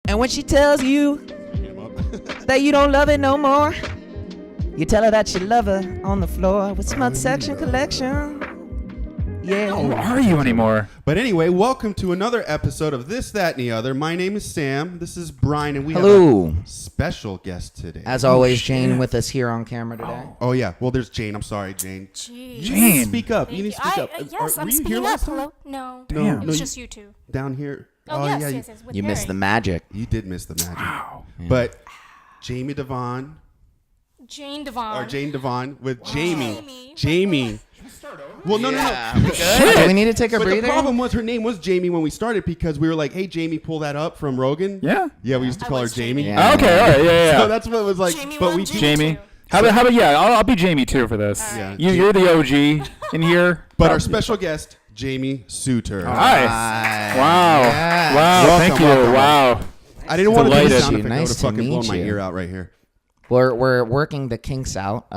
And when she tells you that you don't love it no more, you tell her that you love her on the floor with Smut Section Collection. Yeah. Who are you anymore? But anyway, welcome to another episode of This, That, and the Other. My name is Sam. This is Bryan, and we have a special guest today. As always, Jane with us here on camera today. Oh yeah. Well, there's Jane. I'm sorry, Jane. Jeez. You need to speak up. You need to speak up. Yes, I'm were you speaking here up. last time? Hello? No. No, It's just you two. Down here. Oh, yes. With You Mary. missed the magic. You did miss the magic. Wow. Yeah. But Jamie Devon, Jane Devon. or Jane Devon with Jamie. Jamie. Jamie. Well, no. Do we need to take a But breather? the problem was her name was Jamie when we started because we were like, hey, Jamie, pull that up from Rogan. Yeah. Yeah, we used to I call her was Jamie. Jamie. Yeah. Okay, all right, yeah. So that's what it was like. Jamie but one, we Jamie Jamie. How about I'll be Jamie too for this. Yeah. You're the OG in here. But our special guest, Jamie Sutor. Nice. Wow. Yeah. Wow. Welcome, Thank you. welcome. Wow. I didn't want to do the Delighted. sound effect. Nice I would have to fucking blown meet my you. ear out right here. We're working the kinks out.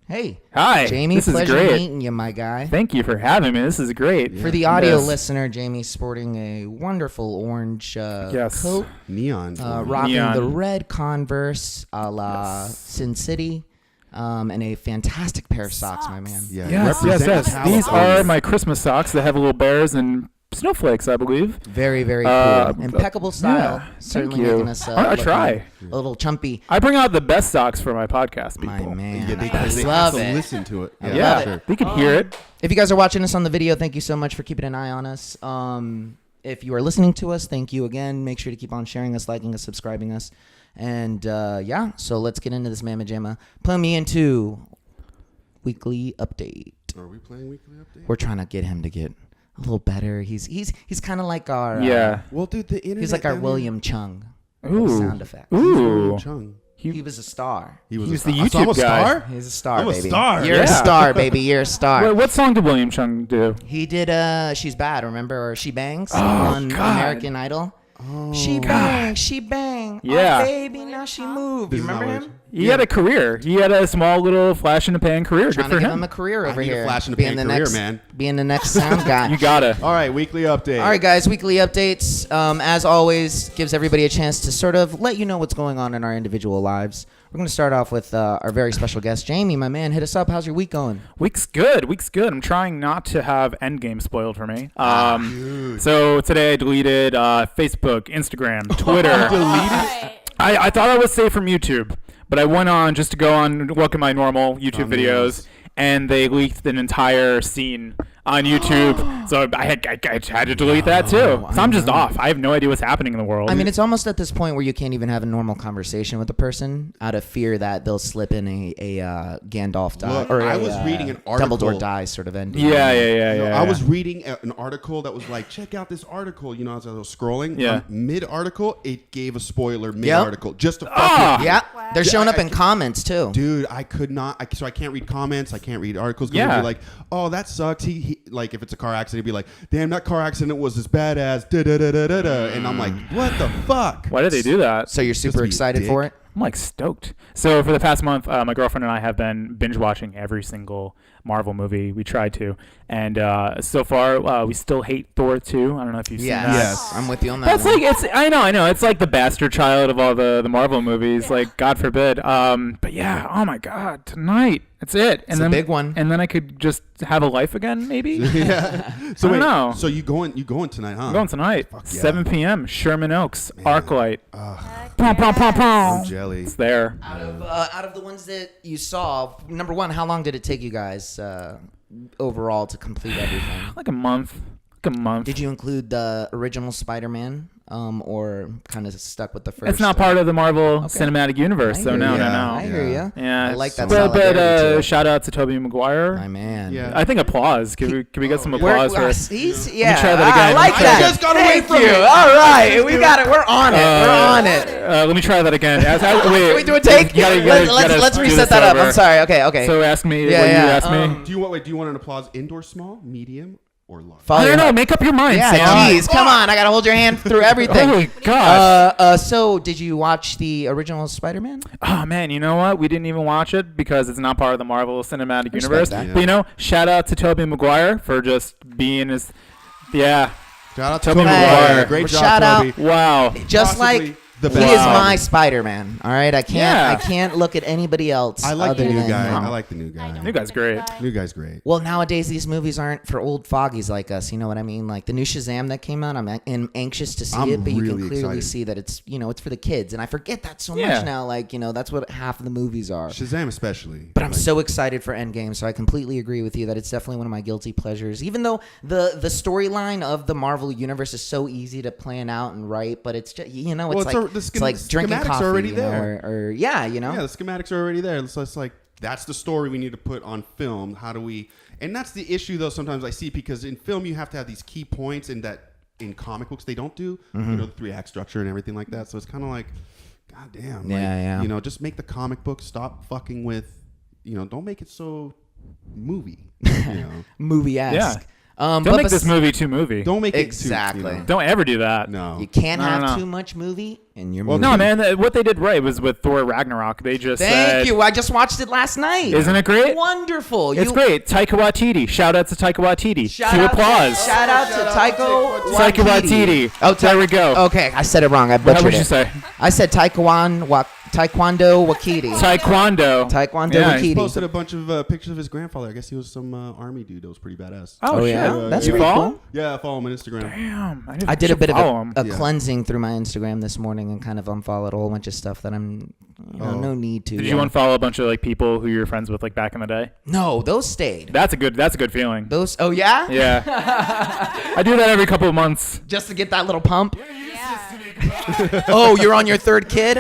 Hey. Hi. Jamie, This is pleasure great. meeting you, my guy. Thank you for having me. This is great. For the audio Yes. listener, Jamie's sporting a wonderful orange Yes. coat, Neon. rocking Neon. the red Converse a la Sin City, and a fantastic pair of socks, my man. Yeah. Yes. represent These California. are my Christmas socks that have little bears and snowflakes, I believe. Very, very cool. Impeccable style. yeah, Certainly thank you. making us I look try. a little chumpy. I bring out the best socks for my podcast people. My man. Yeah, they I have love to it. listen to it. I Yeah, love it. they can hear it. If you guys are watching us on the video, thank you so much for keeping an eye on us. If you are listening to us, thank you again. Make sure to keep on sharing us, liking us, subscribing us. And so let's get into this Mama Jamma. Plug me into weekly update. Are we playing weekly update? We're trying to get him to get a little better. He's kind of like our Well, dude, the internet. he's like our down William Chung of Ooh. sound effects. here- William Ooh. Chung. He was a star. He was, He a was star. the So I'm a YouTube guy. star? He's a star, I'm a baby. star. You're Yeah. a star, baby. You're a star. What song did William Chung do? He did She's Bad, remember? Or She Bangs Oh, on God. American Idol. Oh. She bang, she bang. Yeah. Oh, baby, now she moved. This You is not remember what him? He had a career. He had a small little flash in the pan career. Trying Good to for give him. him a career over need a here. flash in the being pan the career, next, man. Being the next sound guy. You gotta. All right, weekly update. All right, guys, weekly updates. As always, gives everybody a chance to sort of let you know what's going on in our individual lives. We're going to start off with our very special guest, Jamie, my man. Hit us up. How's your week going? Week's good. I'm trying not to have EndGame spoiled for me. So today I deleted Facebook, Instagram, Twitter. Right. I thought I was safe from YouTube, but I went on just to go on look at my normal YouTube videos, and they leaked an entire scene on YouTube. So I had to delete that too. So I'm just off. I have no idea what's happening in the world. I mean, it's almost at this point where you can't even have a normal conversation with a person out of fear that they'll slip in a Gandalf die Look, or I a, was reading an article. Dumbledore dies sort of ending. yeah. I was reading an article that was like, check out this article. You know, as I was scrolling, Yeah. mid-article, it gave a spoiler mid-article. Just to fucking... Yeah, Wow. they're showing up I- in comments too. Dude, I could not. So I can't read comments. I can't read articles. 'Cause Yeah. it'd be like, oh, that sucks. He like, if it's a car accident, it'd be like, damn, that car accident was as bad as da da da da da da. And I'm like, what the fuck? Why did they do that? So you're Just super be a excited dick. for it? I'm like stoked. So for the past month, my girlfriend and I have been binge watching every single Marvel movie. We tried to, and so far we still hate Thor 2. I don't know if you've seen that. Yes. I'm with you on that. That's one. like it's. I know. It's like the bastard child of all the Marvel movies. Like God forbid. But yeah. Oh my God. Tonight. That's it. It's a big one. And then I could just have a life again, maybe. Yeah. So I don't wait, know. So you going tonight, huh? I'm going tonight. yeah. 7 p.m. Sherman Oaks. Arclight. Heck Pom pom pom yes. pom. I'm jelly. It's there. Out of the ones that you saw, number one, how long did it take you guys overall to complete everything? Like a month. Did you include the original Spider-Man, or kind of stuck with the first? It's not part of the Marvel Cinematic Universe, so no. I hear you. Yeah, I like that But solidarity too. shout out to Tobey Maguire. My man. Yeah. I think applause. Can we get some applause for? Yeah, try that again. I like I that. just got away Thank from you. it. All right, we got it. We're on it. We're on it. Let me try that again. Can we do a take? Let's reset that up. I'm sorry. Okay. So ask me. Yeah, what yeah. You ask me. Do you want an applause indoor, small, medium, or large? I don't know. Make up your mind. Yeah, Sam. jeez, come on. I gotta hold your hand through everything. Oh gosh. So did you watch the original Spider-Man? Oh man, you know what? We didn't even watch it because it's not part of the Marvel Cinematic Respect Universe. that. But shout out to Tobey Maguire for just being his. Yeah. Shout out to Tobey Tobey Maguire. Maguire. Great job, Shout out. Toby. Wow. Just Possibly like The He best. is Wow. my Spider-Man. All right, I can't look at anybody else. I like other the new than guy. him. I like the new I guy. don't New guy's like great. that guy. New guy's great. Well, nowadays these movies aren't for old foggies like us. You know what I mean? Like the new Shazam that came out, I'm anxious to see I'm it, but you can really clearly excited. see that it's it's for the kids, and I forget that so Yeah. much now. Like that's what half of the movies are. Shazam especially. But I'm Like, so excited for Endgame, so I completely agree with you that it's definitely one of my guilty pleasures. Even though the storyline of the Marvel universe is so easy to plan out and write, but it's just Well, it's like it's like drinking schematics coffee are already you know, there. or yeah, Yeah, the schematics are already there. So it's like that's the story we need to put on film. How do we? And that's the issue, though. Sometimes I see because in film you have to have these key points, and that in comic books they don't do. You know, the 3-act structure and everything like that. So it's kind of like, god damn. Yeah, like, yeah. Just make the comic book stop fucking with. Don't make it so movie. movie-esque. Don't but make this movie too movie. Don't make Exactly. it too. Don't ever do that. No. You can't No, have no. too much movie in your Well, movie. No, man. What they did right was with Thor Ragnarok. They just Thank said, you. I just watched it last night. Isn't it great? Wonderful. It's great. Taika Waititi. Shout out to Taika Waititi. Shout To out applause. Shout out to Taika Taika Waititi. Oh, There we go. Okay, I said it wrong. I How butchered would you it. say? I said Taekwondo Wakiti. Taekwondo. Taekwondo Yeah. He Wakiti. posted a bunch of pictures of his grandfather. I guess he was some army dude that was pretty badass. Oh, shit. yeah, that's You pretty follow? cool. Yeah, I follow him on Instagram. Damn. I did a bit of a Yeah. cleansing through my Instagram this morning and kind of unfollowed a whole bunch of stuff that I'm no need to. Did you unfollow a bunch of people who you were friends with back in the day? No, those stayed. That's a good feeling. Those. Oh yeah. Yeah. I do that every couple of months. Just to get that little pump. Yeah. Oh, you're on your third kid.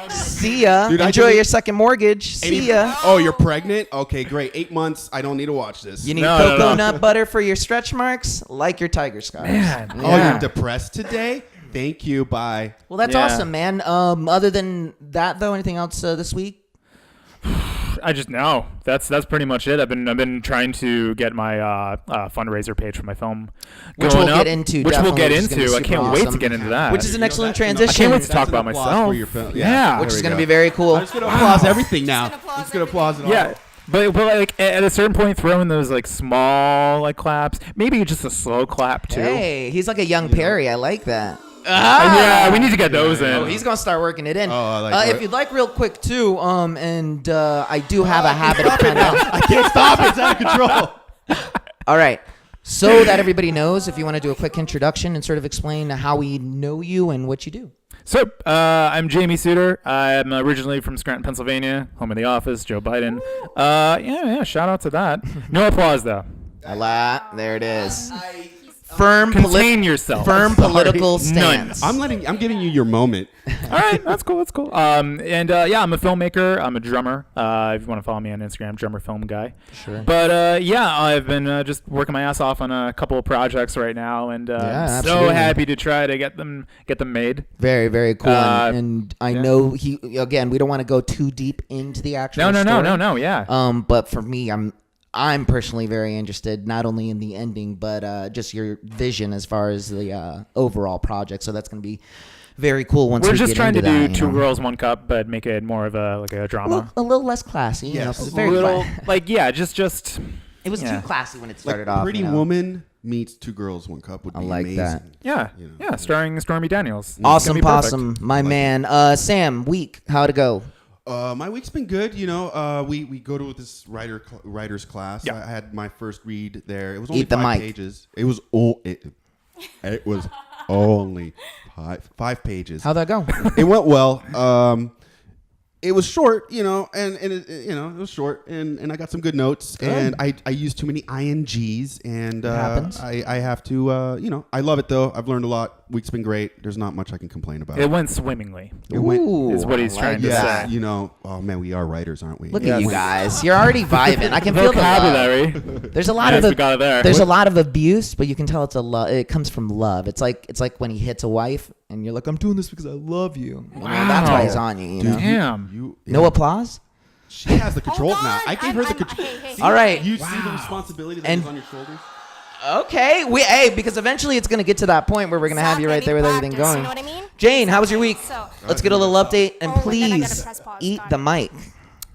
See ya. Dude, I Enjoy did- your second mortgage. See ya. Oh, you're pregnant? Okay, great. 8 months. I don't need to watch this. You need No, no, coconut butter for your stretch marks, like your tiger scars. Man. Oh, Yeah. you're depressed today? Thank you. Bye. Well, that's Yeah. awesome, man. Other than that, though, anything else this week? I just know that's pretty much it. I've been trying to get my fundraiser page for my film Which going we'll up, get into, Which we'll definitely, get which is gonna be into. I super can't wait to awesome. get into that. Which is an excellent I transition. can't wait to That's talk an about applause myself. for your film. Yeah. Which There is we going to go. be very cool. I'm just going to applause everything now. Just gonna I'm just going to applause it all. Yeah. But like at a certain point, throw in those small claps. Maybe just a slow clap too. Hey, he's like a young Perry. I like that. Yeah, we need to get those in. Oh, he's gonna start working it in. Oh, I like if that. you'd like, real quick too. I do have a habit of Stop it kind now. of. I can't stop it. It's out of control. All right. So that everybody knows, if you want to do a quick introduction and sort of explain how we know you and what you do. So, I'm JAMIE SUTOR. I'm originally from Scranton, Pennsylvania, home of The Office, Joe Biden. Yeah, shout out to that. No applause, though. There it is. Firm, Contain yourself. firm Sorry. political None. stance. I'm giving you your moment. All right, that's cool. Yeah, I'm a filmmaker. I'm a drummer. If you want to follow me on Instagram, drummer film guy. Sure. But yeah, I've been just working my ass off on a couple of projects right now, and Yeah, I'm so absolutely. happy to try to get them made. Very, very cool. And I yeah. know we don't want to go too deep into the actual story. No, yeah. But for me, I'm personally very interested, not only in the ending, but just your vision as far as the overall project. So that's going to be very cool once We're we just get trying to into do that, you Two know. Girls, One Cup, but make it more of a drama. A little less classy. You know, Yes. 'cause it's A very little, fun. just It was yeah. too classy when it Like started off. Pretty you know. Woman meets Two Girls, One Cup would be I like amazing. that. yeah, You know. yeah, starring Stormy Daniels. It's Awesome gonna be perfect. possum, my man. Sam, week, how'd it go? My week's been good. We go to this writer's class. Yeah. I had my first read there. It was only Eat the 5 mic. pages. It was it was only 5 pages. How'd that go? It went well. It was short, and it was short, and I got some good notes, and I used too many INGs, and happens. I have to, I love it though. I've learned a lot. Week's been great. There's not much I can complain about. It went swimmingly. It went- Ooh, is what he's I trying to yeah, say. oh man, we are writers, aren't we? Look Yes. at you guys. You're already vibing. I can feel the love. Vocabulary. There's a lot Yes, of we got it there. there's a lot of abuse, but you can tell it's a love. It comes from love. It's like when he hits a wife, and you're like, I'm doing this because I love you. You know, that's why he's on you. You know. Damn. You, No applause. She has the control Hold now. on. I gave her the control. Hey. All right. You see the responsibility that And- is on your shoulders. Okay. Because eventually it's gonna get to that point where we're gonna have you right there with everything going. You know what I mean? Jane, how was your week? So, Let's get a little update, and Oh, and then I gotta please press pause. eat Got the it. mic.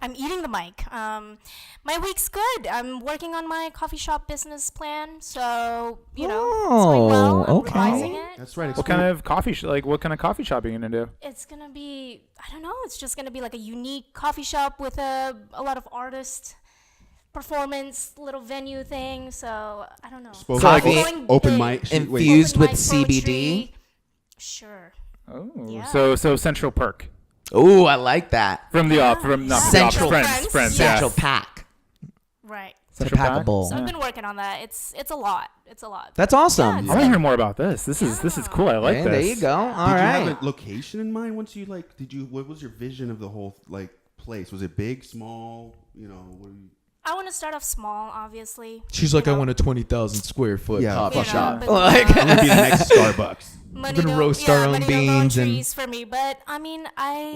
I'm eating the mic. My week's good. I'm working on my coffee shop business plan, so it's going well. I'm okay. revising it. That's right. so What kind of coffee what kind of coffee shop are you gonna do? It's gonna be, I don't know. It's just gonna be like a unique coffee shop with a lot of artist performance, little venue thing. So I don't know. Supposed to I'm be going open big. mic. Infused Open with mic CBD. poetry. Sure. Oh, Yeah. so Central Perk Ooh, I like that. from the off from not Central- the Office. Friends, Central yes. Pack. Right. To Central pack a Pack? bowl. So I've been working on that. It's a lot. It's a lot. That's awesome. Yeah, I want to hear more about this. This is cool. I like Hey, this. there you go. All Did you right. have a location in mind once you what was your vision of the whole place? Was it big, small? What do you? I want to start off small, obviously. She's like, I want a 20,000 square foot Yeah, coffee fuck shop. but, Like, I'm gonna be the next Starbucks. money gonna don't- roast our own money don't grow on beans and- trees for me, but I mean,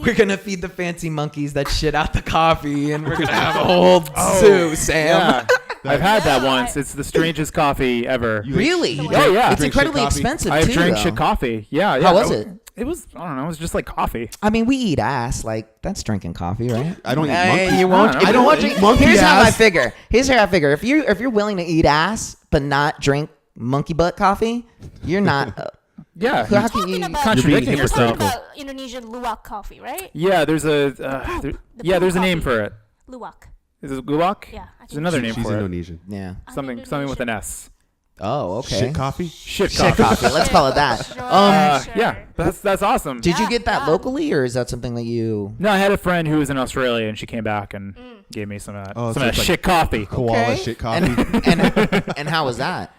we're gonna feed the fancy monkeys that shit out the coffee, and we're gonna have a whole zoo, Sam. Yeah. I've had that No, once. It's the strangest coffee ever. Really? You Oh, yeah. It's drink incredibly shit coffee? expensive I've too. drank though. shit coffee. Yeah. How was it? It was, I don't know. It was just like coffee. I mean, we eat ass. Like that's drinking coffee, right? I don't eat Hey, monkey. you won't. I If you don't won't eat drink, monkey here's how I ass. figure. If you're willing to eat ass but not drink monkey butt coffee, you're not. Yeah. How can talking you? about Contradicting you're talking yourself. about Indonesian luwak coffee, right? Yeah. There's a there's a name coffee. for it. Luwak. Is it guac? Yeah, I There's think another so. name She's for it. Indonesian. Yeah. I'm Something with an Indonesian. S. Oh, okay. Shit coffee. Shit Shit coffee. coffee. Let's call it that. Sure, sure. Yeah. That's awesome. Did you Yeah, get that yeah. locally, or is that something that you? No, I had a friend who was in Australia and she came back and gave me some of that. Oh, so some of that it's like- shit coffee. Koala Okay. shit coffee. And how was that?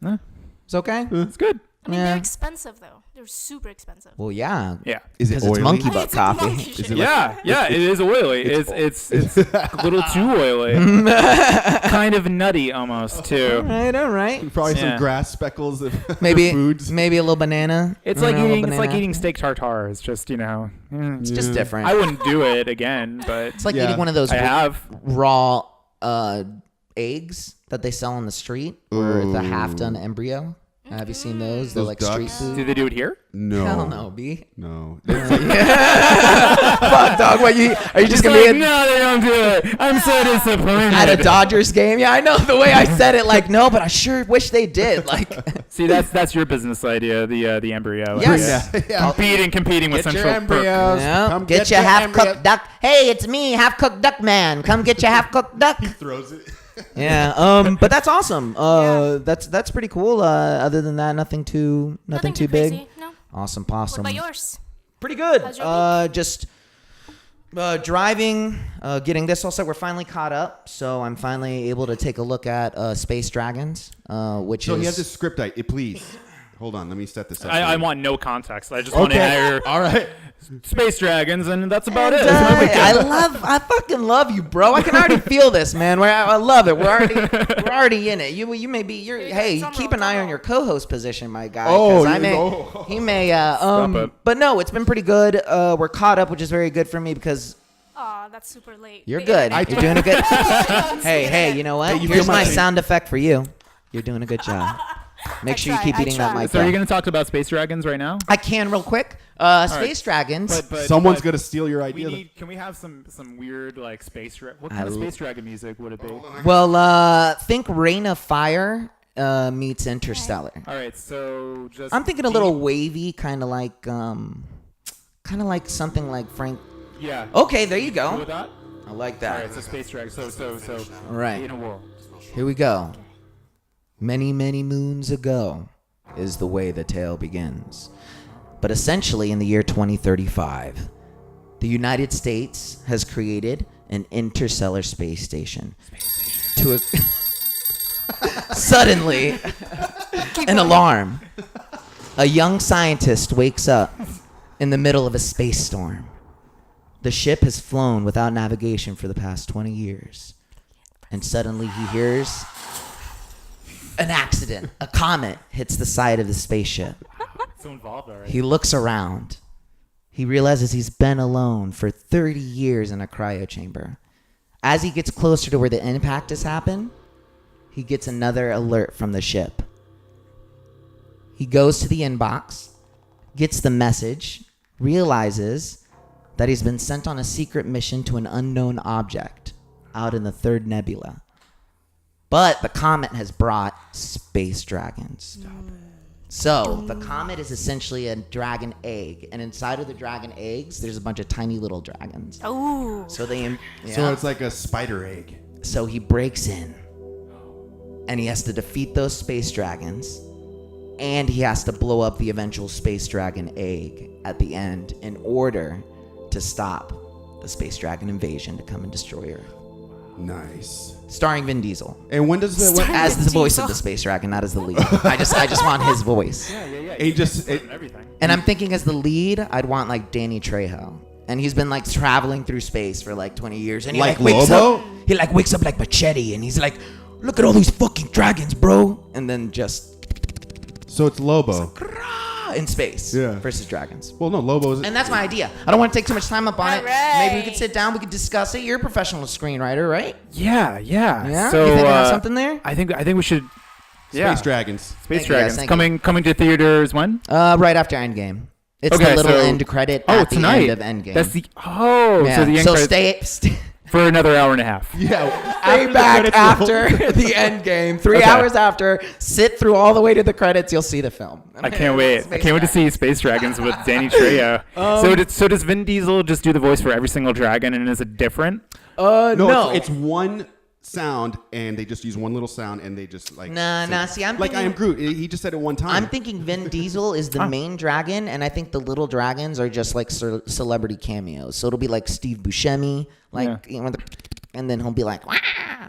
Huh? It's okay. It's good. I mean, Yeah. they're expensive though. They're super expensive. Well, yeah. Yeah. Is it Because it's oily? monkey Hey, butt it's a coffee. monkey Is shit. it like- Yeah, it is oily. It's a little too oily. Kind of nutty almost too. All right. Probably Yeah. some grass speckles of Maybe foods. maybe a little banana. It's You like know, a little eating banana. steak tartare. It's just It's just different. I wouldn't do it again, but It's like Yeah. eating one of those I have. raw eggs that they sell on the street, or the half-done embryo. Have you seen those? They're Those like street ducks? food. Do they do it here? No. Hell no, B. No. Fuck, dog. What are you just gonna be no, they don't do it. I'm so disappointed. at a Dodgers game? Yeah, I know the way I said it. Like, no, but I sure wish they did. Like, See, that's your business idea, the embryo. Yes. Yeah. Competing with Get your Central Perk. embryos. yeah, Come get your your half-cooked duck. Hey, it's me, half-cooked duck man. Come get your half-cooked duck. Throws it. Yeah. But that's awesome. That's pretty cool. Other than that, nothing too big. crazy. No. Awesome, What possum. about yours? Pretty good. How's your Just driving, getting this all set. We're finally caught up, so I'm finally able to take a look at Space Dragons, which So is. he has this script. Please. Hold on. Let me set this up. I want no context. I just want to hear All right. space dragons, and that's about And, it. That's my weekend. I fucking love you, bro. I can already feel this, man. I love it. We're already in it. You may be. Hey, drum keep roll, an eye drum on roll. your co-host position, my guy. Oh, 'cause you- he may. it. But no, it's been pretty good. We're caught up, which is very good for me because Aw, that's super late. you're The good. internet. You're doing a good. Don't say Hey, that. you know what? Hey, you Here's feel my my- sound effect for you. You're doing a good job. Make sure you keep I eating that try. mic. So are you up. going to talk about space dragons right now? I can real quick. Space Dragons. Someone's gonna steal your We idea. can we have some weird like space what I kind of l- space dragon music would it be? Well, think Rain of Fire meets Interstellar. All right, so just I'm thinking a little wavy, kind of like something like Frank. yeah. Okay, there you Cool go. with that? I like All that. right, so space dragon. So All right. in a world. Here we go. Many, many moons ago is the way the tale begins. But essentially, in the year 2035, the United States has created an interstellar space station. To suddenly, an alarm. A young scientist wakes up in the middle of a space storm. The ship has flown without navigation for the past 20 years. And suddenly he hears an accident. A comet hits the side of the spaceship. So involved already. He looks around. He realizes he's been alone for 30 years in a cryo chamber. As he gets closer to where the impact has happened, he gets another alert from the ship. He goes to the inbox, gets the message, realizes that he's been sent on a secret mission to an unknown object out in the third nebula. But the comet has brought space dragons. So the comet is essentially a dragon egg, and inside of the dragon eggs, there's a bunch of tiny little dragons. Ooh. So they, So it's like a spider egg. So he breaks in, and he has to defeat those space dragons, and he has to blow up the eventual space dragon egg at the end in order to stop the space dragon invasion to come and destroy Earth. Nice. Starring Vin Diesel And when does the as the Vin voice Diesel. of the space dragon, not as the lead. I just want his voice. he just Everything. And I'm thinking as the lead, I'd want like Danny Trejo. And he's been like traveling through space for like 20 years. And he Like wakes Lobo? up. He like wakes up like Machete, and he's like, "Look at all these fucking dragons, bro!" And then just so it's Lobo. in space Yeah. versus dragons. Well, no, Lobo is. And that's my idea. I don't want to take too much time up on it. All right. Maybe we could sit down. We could discuss it. You're a professional screenwriter, right? Yeah. Yeah. So you think I have something there? I think we should. Space Dragons. Space Thank you, guys. Dragons Thank you. coming to theaters when? Right after EndGame. It's Okay, the little so- end credit Oh, at the tonight. end of EndGame. That's the yeah. so the end so credits stay for another hour and a half. Yeah. Stay back after the end game. 3 Okay. hours after. Sit through all the way to the credits. You'll see the film. I can't wait. I can't wait to see Space Dragons with Danny Trejo. So does Vin Diesel just do the voice for every single dragon, and is it different? No. It's one sound, and they just use one little sound, and they just like. Nah. See, I'm like I thinking, am Groot. He just said it one time. I'm thinking Vin Diesel is the main dragon, and I think the little dragons are just like celebrity cameos. So it'll be like Steve Buscemi, like you know, and then he'll be like, "Wah,"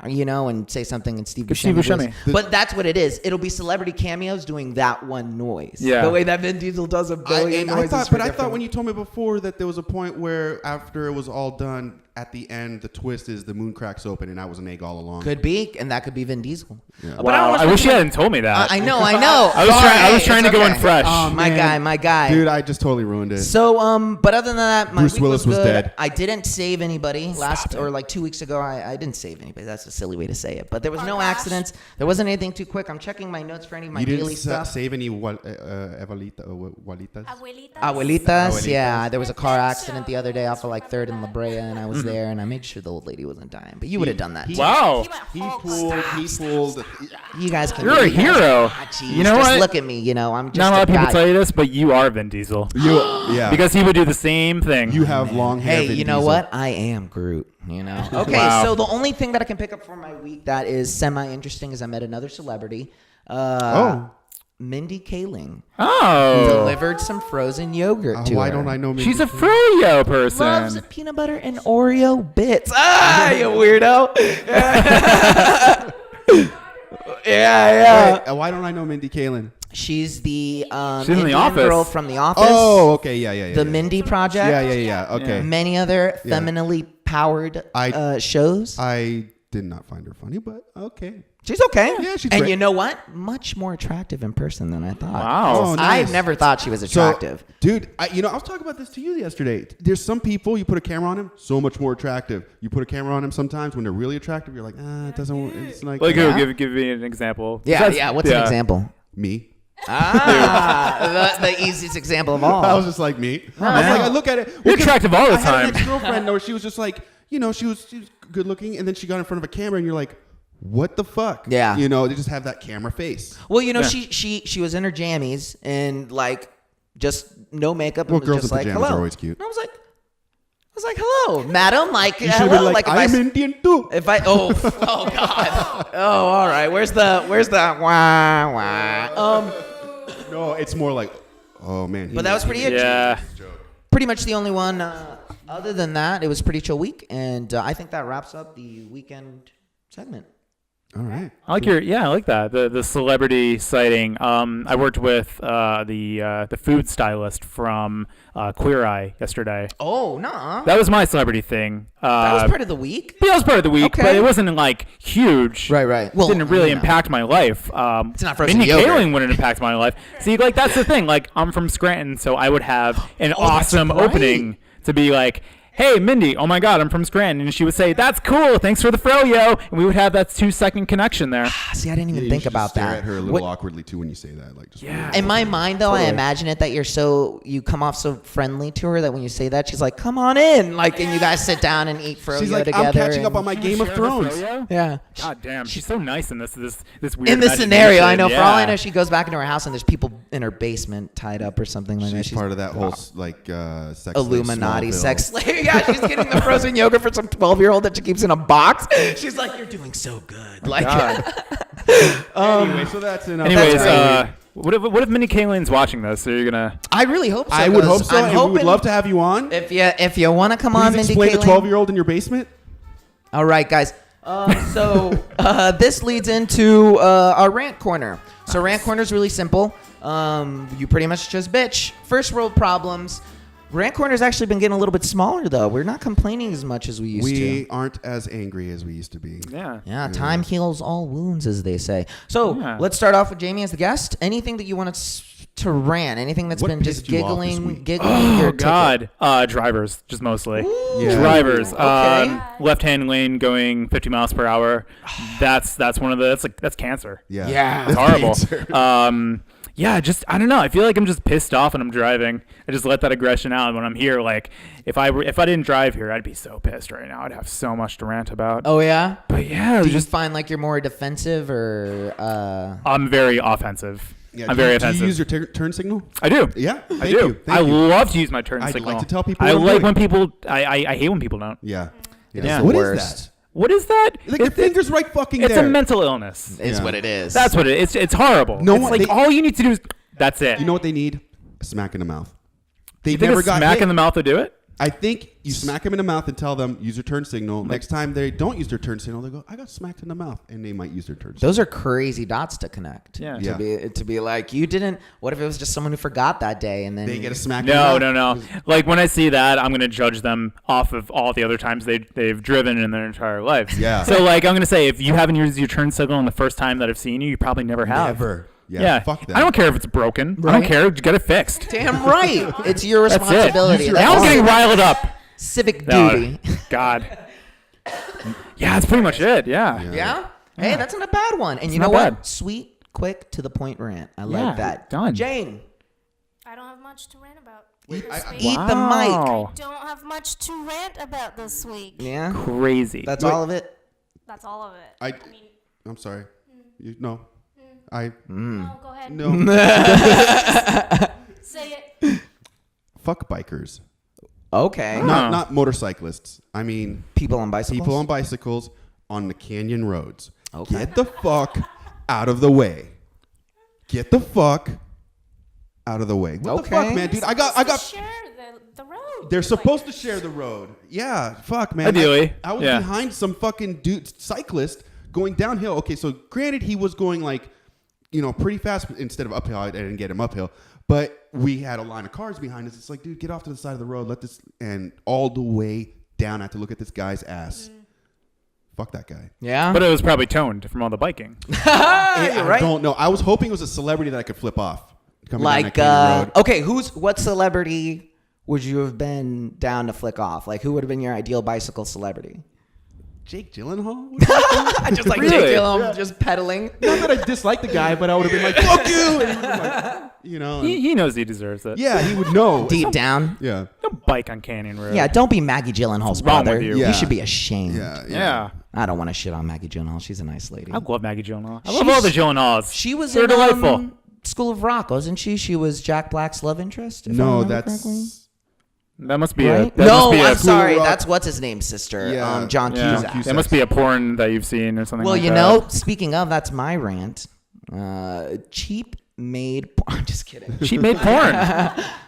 you know, and say something in Steve Steve Buscemi. Buscemi. voice. But that's what it is. It'll be celebrity cameos doing that one noise. Yeah. The way that Vin Diesel does a billion noises. I thought when you told me before that there was a point where after it was all done, at the end, the twist is the moon cracks open, and I was an egg all along. Could be, and that could be Vin Diesel. Yeah. But I don't Wow. know I wish you what- hadn't told me that. I know. I was trying to go in fresh. Oh, My man. guy. Dude, I just totally ruined it. So, but other than that, my Bruce week Willis was was good. dead. I didn't save anybody or like 2 weeks ago. I didn't save anybody. That's a silly way to say it. But there was no accidents. There wasn't anything too quick. I'm checking my notes for any of my you daily didn't stuff. save any Walitas? Abuelitas, yeah. There was a car accident the other day off of like 3rd and La Brea, and I was there, and I made sure the old lady wasn't dying. But you would have done that. Too. Wow. He pulled. You guys can. You're a hero. Geez, You know just what? look at me. You know, I'm just Not a lot of people guy. tell you this, but you are Vin Diesel. Yeah. Because he would do the same thing. you have long hair. Hey, Vin you know Diesel. what? I am Groot. You know. Okay, Wow. so the only thing that I can pick up for my week that is semi-interesting is I met another celebrity. Mindy Kaling Oh. delivered some frozen yogurt to Why her. don't I know? She's a froyo person. Loves peanut butter and Oreo bits. Ah, you weirdo. yeah. Wait, why don't I know Mindy Kaling? She's the She's in The Indian Office. girl from The Office. Oh, okay, yeah. The Mindy Project. Yeah. Okay. Many other Yeah. femininely powered I- shows. I did not find her funny, but okay. She's okay. Yeah, she's and great. you know what? Much more attractive in person than I thought. Wow. Oh, nice. I never thought she was attractive. So, dude, I was talking about this to you yesterday. There's some people, you put a camera on them, so much more attractive. You put a camera on them sometimes when they're really attractive, you're like, it doesn't, it's like, Like, Yeah. give me an example. Yeah. What's an example? me. The easiest example of all. I was just like me. I was like, I look at it. You're attractive all the I had time. an ex-girlfriend where she was just like, she was good looking, and then she got in front of a camera, and you're like, what the fuck? Yeah. They just have that camera face. Well, you know, Yeah. she was in her jammies and like just no makeup. Well, and was girls just in like, pajamas hello. are always cute. And I was like, hello, madam. Like, You should have hello. been like, if I'm I, Indian too. if I, oh God. Oh, all right. Where's the wah wah? No, it's more like, oh man. But that was pretty Yeah. pretty much the only one. Other than that, it was a pretty chill week, and I think that wraps up the weekend segment. All right. I like that. The celebrity sighting. I worked with the food stylist from Queer Eye yesterday. Oh, no. That was my celebrity thing. That was part of the week. That was part of the week, Okay. but it wasn't like huge. Right. Well, didn't really impact my life. It's not frozen Mindy yogurt. Kaling wouldn't impact my life. See, like that's the thing. Like I'm from Scranton, so I would have an Oh, that's awesome right. opening to be like, hey, Mindy, oh my God, I'm from Scranton. And she would say, that's cool. Thanks for the froyo. And we would have that 2-second connection there. See, I didn't even You think should about just stare that. at her a little What- awkwardly too when you say that. Like, just Yeah. In my mind, though, Totally. I imagine it that you come off so friendly to her that when you say that, she's like, "Come on in," like, and you guys sit down and eat froyo She's like, together. I'm catching up and- on my Game of Share the Thrones. froyo? Yeah. God damn, she's so nice in this weird In this scenario, I know. For all I Yeah. know, she goes back into her house and there's people in her basement tied up or something like that. She's part of that whole sex slave Illuminati Smallville. sex slave. Yeah, she's getting the frozen yogurt for some 12-year-old that she keeps in a box. She's like, "You're doing so good." Like, Anyway, so that's enough. Anyways, That's what if Minnie Kaylin's watching this? Are you gonna? I really hope so. I would 'cause hope so. I'm and we would hoping love to have you on. if you want to come on, Please Mindy explain the Kaling. 12-year-old in your basement. All right, guys. So this leads into our rant corner. So rant corner is really simple. You pretty much just bitch. First world problems. Rant corner's actually been getting a little bit smaller though. We're not complaining as much as we used to. We aren't as angry as we used to be. Yeah. Yeah, time heals all wounds, as they say. So Yeah. let's start off with Jamie as the guest. Anything that you want to rant? Anything that's What been just pissed you off this giggling, week? giggling your Oh God, drivers, just mostly. Yeah. Drivers, Okay. left-hand lane going 50 miles per hour. That's one of the that's cancer. Yeah. Yeah. It's horrible. Yeah, just I don't know. I feel like I'm just pissed off when I'm driving. I just let that aggression out when I'm here. Like if I didn't drive here, I'd be so pissed right now. I'd have so much to rant about. Oh yeah. But yeah, Do you just find like you're more defensive or? I'm very offensive. Yeah, I'm very do offensive. you use your turn signal? I do. Yeah. I Thank do. you. Thank I you. love to use my turn I'd signal. like to tell people I what I'm like doing. when people. I hate when people don't. Yeah. Yeah. So what is Worst. that? What is that? Like your finger's right fucking It's there. a mental illness. Is Yeah. what it is. That's what it is. It's horrible. No it's one- like they- all you need to do is that's it. You know what they need? A smack in the mouth. They you think never a got smack hit. in the mouth to do it? I think you smack them in the mouth and tell them use your turn signal. Next time they don't use their turn signal, they go, "I got smacked in the mouth," and they might use their turn signal. Those are crazy dots to connect. Yeah. To be like you didn't. What if it was just someone who forgot that day and then They get a smack. in the No, mouth. no. Like when I see that, I'm gonna judge them off of all the other times they've driven in their entire lives. Yeah. So like I'm gonna say if you haven't used your turn signal on the first time that I've seen you, you probably never have. Never. Yeah. Yeah. Fuck that. I don't care if it's broken. I Right. don't care. Get it fixed. Damn right. It's your That's it. responsibility. Now I'm getting riled up. civic No, duty. God. Yeah, that's pretty much it. Yeah. Yeah. Hey, that's not a bad one. And you not know what? bad. Sweet, quick, to the point rant. I Yeah, like that. done. Jane, I don't have much to rant about. Wait, this I- week. eat the mic. Wow. Don't have much to rant about this week. Yeah. Crazy. That's Wait. all of it. That's all of it. I- mean, I'm sorry. No. I no, go ahead. no. Say it. Fuck bikers. Okay. Not motorcyclists. I mean People on bicycles. people on bicycles on the canyon roads. Okay. Get the fuck out of the way. Get the fuck out of the way. What the Okay. fuck, man, dude? I Supposed got. to share the road. They're with supposed to bikers. share the road. Yeah, fuck, man. Ideally, I was yeah. behind some fucking dude cyclist going downhill. Okay, so granted, he was going like, pretty fast. Instead of uphill, I didn't get him uphill. But we had a line of cars behind us. It's like, dude, get off to the side of the road. Let this, and all the way down, I had to look at this guy's ass. Fuck that guy. Yeah. But it was probably toned from all the biking. I don't know. I was hoping it was a celebrity that I could flip off. Coming down like, that canyon road. okay, what celebrity would you have been down to flick off? Like, who would have been your ideal bicycle celebrity? Jake Gyllenhaal? I just like Really? Jake Gyllenhaal just pedaling. Not that I dislike the guy, but I would have been like, fuck you! And he would have been like, and- He knows he deserves it. yeah, he would know. Deep down. Yeah. Don't bike on Canyon Road. Yeah, don't be Maggie Gyllenhaal's What's wrong brother. with you? Yeah. should be ashamed. Yeah. Yeah. I don't want to shit on Maggie Gyllenhaal. She's a nice lady. I love Maggie Gyllenhaal. I love all the Gyllenhaals. She was They're in delightful. School of Rock, wasn't she? She was Jack Black's love interest. If I No, remember correctly. that's. That must be Right? a. That No, must be I'm a, sorry. Rock. That's what's his name's sister. Yeah. John Yeah. Cusack. Cusack. That must be a porn that you've seen or something. Well, like you that. know, speaking of, that's my rant. Cheap made. I'm just kidding. She made porn.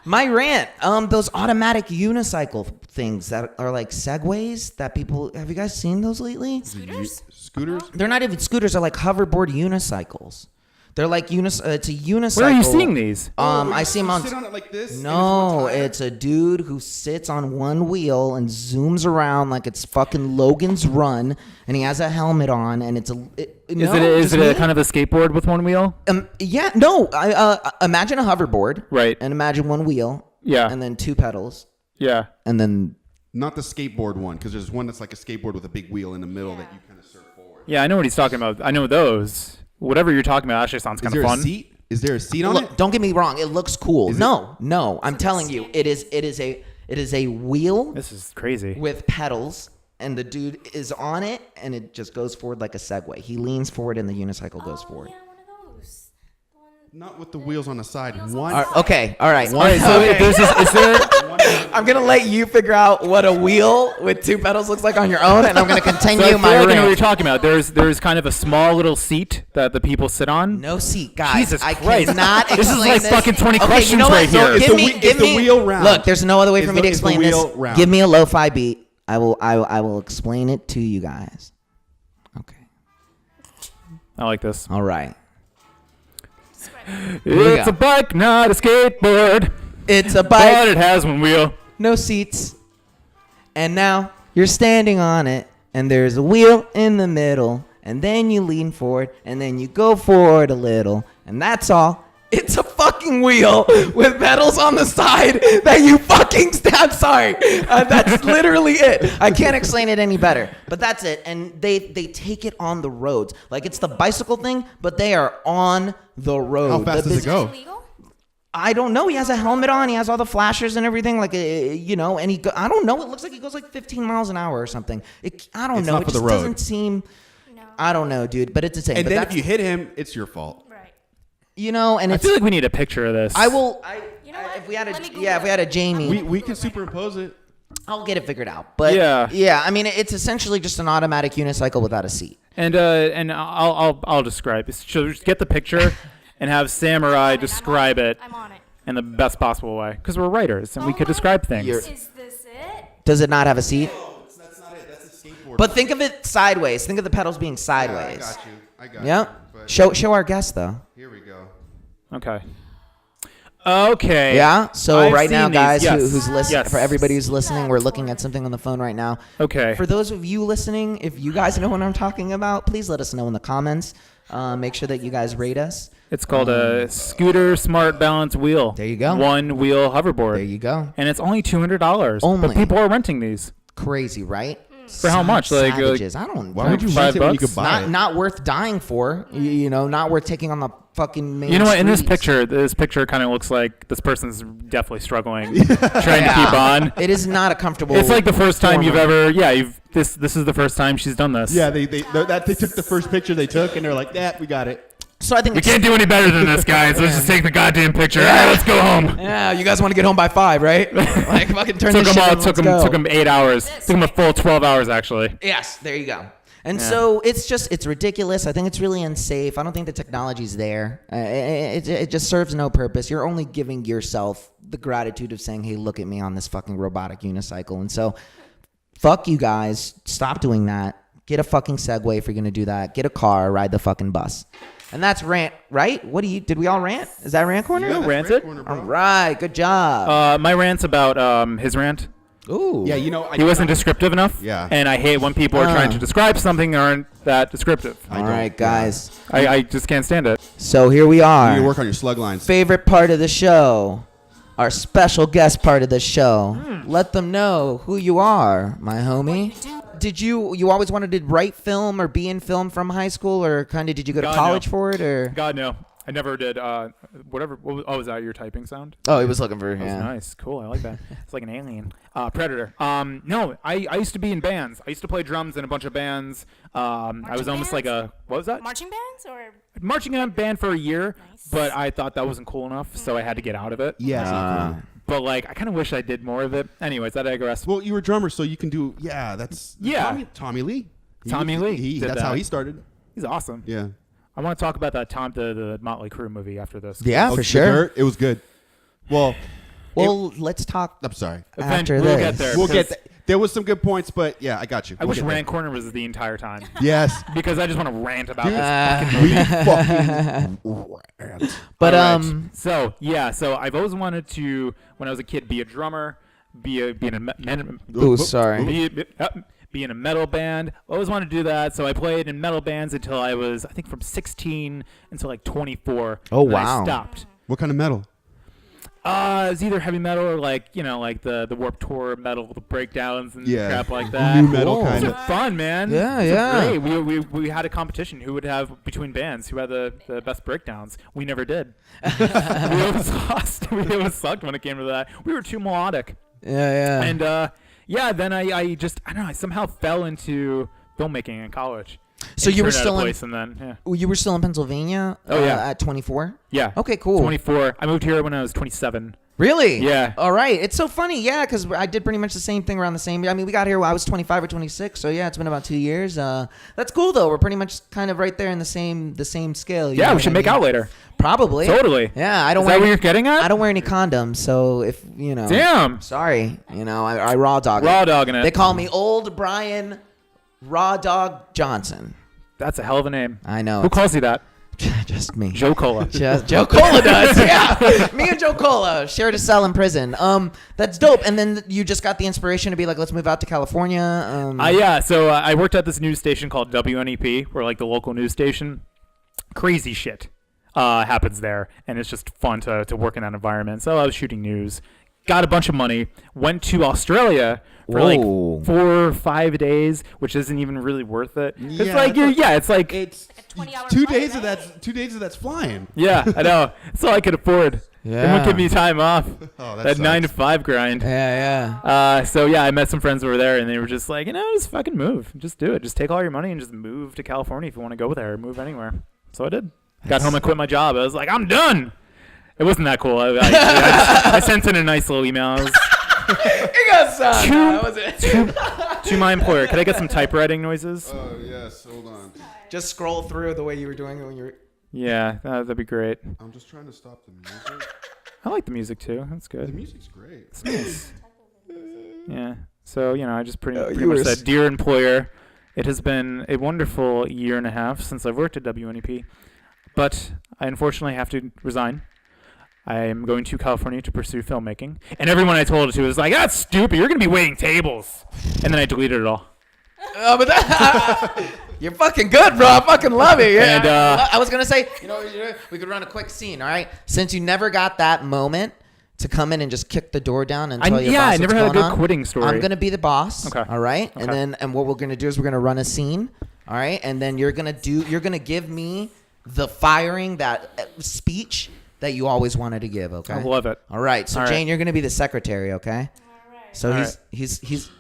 My rant. Those automatic unicycle things that are like segways that people. Have you guys seen those lately? Scooters? Scooters? They're not even scooters. They're like hoverboard unicycles. They're like it's a unicycle. Where are you seeing these? I see them on. Sit on it like this? and No, one tire? it's a dude who sits on one wheel and zooms around like it's fucking Logan's Run, and he has a helmet on, and it's a. Is it a kind of a skateboard with one wheel? Yeah, no. Imagine a hoverboard, Right. And imagine one wheel, Yeah. and then two pedals, Yeah. and then Not the skateboard one, because there's one that's like a skateboard with a big wheel in the middle that you kind of surf forward. Yeah, I know what he's talking about. I know those. Whatever you're talking about actually sounds kind of fun. Is there a seat? Is there a seat on Look, it? don't get me wrong. It looks cool. No. I'm telling you, it is a wheel This is crazy. with pedals, and the dude is on it, and it just goes forward like a Segway. He leans forward, and the unicycle goes forward. Yeah, one of those. The one- Not with the wheels on the side. Wheels on One. the side. Okay, all right. All right, so Okay. is there? I'm gonna let you figure out what a wheel with two pedals looks like on your own, and I'm gonna continue So I feel my like I know what you're rant. talking about. There's kind of a small little seat that the people sit on. No seat, guys. Jesus I Christ. cannot This is explain like fucking 20 Okay, questions you know what? right So here. give Is me, the give me. wheel round? Look, there's no other way for Is me to the explain this. wheel round? Give me a lo-fi beat. I will explain it to you guys. Okay. I like this. All right. we It's go. a bike, not a skateboard, It's a but bike, it has one wheel. no seats, and now you're standing on it, and there's a wheel in the middle, and then you lean forward, and then you go forward a little, and that's all. It's a fucking wheel with pedals on the side that you fucking I'm sorry. That's literally it. I can't explain it any better. But that's it. And they take it on the roads. Like it's the bicycle thing, but they are on the road. How fast The does it bus- go? Illegal? I don't know. He has a helmet on. He has all the flashers and everything. Like, and I don't know. It looks like he goes like 15 miles an hour or something. I don't It's know. not It for the just road. doesn't seem. No. I don't know, dude. But it's insane. And But then that's- if you hit him, it's your fault. Right. and I it's. feel like we need a picture of this. I will. You know what? If we had Let me a Google if we had a Jamie, We can superimpose it. I'll get it figured out. But Yeah. I mean, it's essentially just an automatic unicycle without a seat. And I'll describe. So just get the picture and have Samurai describe it I'm on it. in the best possible way, because we're writers and we could describe things. Is this it? Does it not have a seat? That's not it. That's a skateboard. But think of it sideways. Think of the pedals being sideways. I got Yeah. you. But Show our guest though. here we go. Okay. Okay. Yeah. So I've right now, seen these, guys, yes. who's listening, Yes. for everybody who's listening, we're looking at something on the phone right now. Okay. For those of you listening, if you guys know what I'm talking about, please let us know in the comments. Make sure that you guys rate us. It's called a Scooter Smart Balance Wheel. There you go. One wheel hoverboard. There you go. And it's only $200. Only. But people are renting these. Crazy, right? For how much? Like, Savages. I don't. Why would you $5 rent it when you could buy it? Not worth dying for. Not worth taking on the fucking main You know what? In this streets. picture kind of looks like this person's definitely struggling, trying to keep on. It is not a comfortable. It's like the first time you've form of- ever. Yeah, this is the first time she's done this. Yeah, they took the first picture they took and they're like, "Yeah, we got it." So I think We can't do any better than this, guys. Let's just take the goddamn picture. All right, let's go home. Yeah, you guys want to get home by 5, right? Like fucking turn Took this them shit all. in, Took let's go. them 8 hours. Took them a full 12 hours actually. Yes, there you go. And Yeah. so it's ridiculous. I think it's really unsafe. I don't think the technology's there. It just serves no purpose. You're only giving yourself the gratitude of saying, hey, look at me on this fucking robotic unicycle. And so fuck you guys. Stop doing that. Get a fucking Segway if you're going to do that. Get a car. Ride the fucking bus. And that's rant, right? Did we all rant? Is that rant corner? Yeah. that's Ranted? Rant Corner, bro. All right. Good job. My rant's about his rant. Ooh. Yeah, He wasn't descriptive enough. Yeah. And I hate when people are trying to describe something that aren't that descriptive. All right, guys. I just can't stand it. So here we You are. need to work on your slug lines. Favorite part of the show. Our special guest part of the show. Let them know who you are, my homie. Did you always wanted to write film or be in film from high school, or kind of did you go to God, college no. for it, or? God no, I never did. Whatever. Was that your typing sound? Oh, he was looking for That was nice. Cool. I like that. It's like an alien. Predator. No, I used to be in bands. I used to play drums in a bunch of bands. I was almost like a, what was that? Marching bands or Marching in a band for a year, Nice. but I thought that wasn't cool enough, so I had to get out of it. Yeah. it's not cool. But like, I kind of wish I did more of it. Anyways, I digress. Well, you were a drummer, so you can do. Yeah, that's. Yeah. Tommy Lee. Tommy Lee did That's how that. he started. He's awesome. Yeah. I want to talk about that the Motley Crue movie after this. Yeah, Oh, for The sure. Dirt, it was good. Well, Well, let's talk I'm sorry. after we'll this. get there. We'll because get. There was some good points, but yeah, I got you. I We'll wish get there. Rant Corner was the entire time Yes. because I just want to rant about this Uh, fucking movie. We fucking rant. But All right. So I've always wanted to, when I was a kid, be a drummer, be in a Ooh, sorry. be in a metal band. I always wanted to do that, so I played in metal bands until I was, I think, from 16 until like 24. Oh, and I wow. stopped. What kind of metal? It was either heavy metal or like the Warped Tour metal, the breakdowns and crap like that. New metal kind Those of. are fun, man. Yeah, Those are yeah. great. We had a competition who would have between bands who had the best breakdowns. We never did. We always lost. We always sucked when it came to that. We were too melodic. Yeah, yeah. And then I don't know. I somehow fell into filmmaking in college. So you were Turned out of still in place and then you were still in Pennsylvania Oh, yeah. at 24? yeah. Okay, cool. 24. I moved here when I was 27. Really? Yeah. All right. It's so funny, yeah, because I did pretty much the same thing around the same. I mean, we got here when I was 25 or 26, so yeah, it's been about 2 years. That's cool though. We're pretty much kind of right there in the same scale. You know Yeah, we what should I make mean? out later. Probably. Totally. Yeah, I don't. Is wear that what any, you're getting at? I don't wear any condoms, so if you know. Damn. Sorry, I raw dog. Raw it. dogging it. They call me Old Bryan Raw Dog Johnson. That's a hell of a name. I know. Who calls you that? Just me. Joe Cola. Just Joe Cola does, yeah. Me and Joe Cola shared a cell in prison. That's dope. And then you just got the inspiration to be like, let's move out to California. Yeah. So I worked at this news station called WNEP, or like the local news station. Crazy shit happens there, and it's just fun to work in that environment. So I was shooting news, got a bunch of money, went to Australia for Whoa. like 4 or 5 days, which isn't even really worth it. Yeah, It's like it's like It's 20-hour 2 flight, days of right? that. 2 days of that's flying. yeah, I know. That's all I could afford. They Yeah. won't give me time off. Oh, that That 9 to sucks. 5 grind. yeah. So yeah, I met some friends over there, and they were just like, just fucking move, just do it, just take all your money and just move to California if you want to go there, or move anywhere. So I did. Got home and quit my job. I was like, I'm done. It wasn't that cool. I sent in a nice little email. I was, You got some. That was it. to my employer, could I get some typewriting noises? Oh yes, hold on. Just scroll through the way you were doing it when you were. Yeah, that'd be great. I'm just trying to stop the music. I like the music too. That's The good. music's great. It's nice. Yeah. So I just pretty you much were said, dear employer, it has been a wonderful year and a half since I've worked at WNEP, but I unfortunately have to resign. I am going to California to pursue filmmaking. And everyone I told it to was like, that's stupid. You're going to be waiting tables. And then I deleted it all. But that, you're fucking good, bro. I fucking love it. Yeah. And, I was gonna say, we could run a quick scene. All right, since you never got that moment to come in and just kick the door down and tell your boss I what's never had a going good on, quitting story. I'm gonna be the boss. Okay. All right, Okay. and what we're gonna do is we're gonna run a scene. All right, and then you're gonna give me the firing that speech that you always wanted to give. Okay. I love it. All right. So All right. Jane, you're gonna be the secretary. Okay. Alright. So All he's.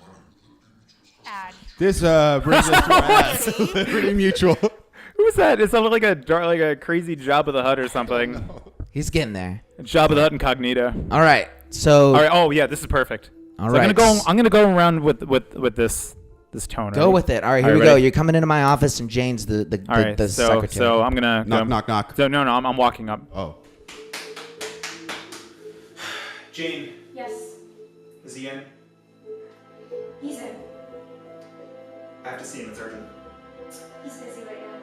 Ad. This brings us to ads. Liberty Mutual. Who was that? It sounded like a crazy Jabba the Hutt or something. He's getting there. Jabba the Hutt incognito. All right. So. All right. Oh yeah, this is perfect. All So right. I'm gonna go around with this tone. Go with it. All right, here we ready? go. You're coming into my office, and Jane's the All right. the So secretary. I'm gonna Knock, go. knock, knock. So no, I'm walking up. Oh. Jane, Yes, is he in? he's in. I have to see him. It's urgent. He's busy right now.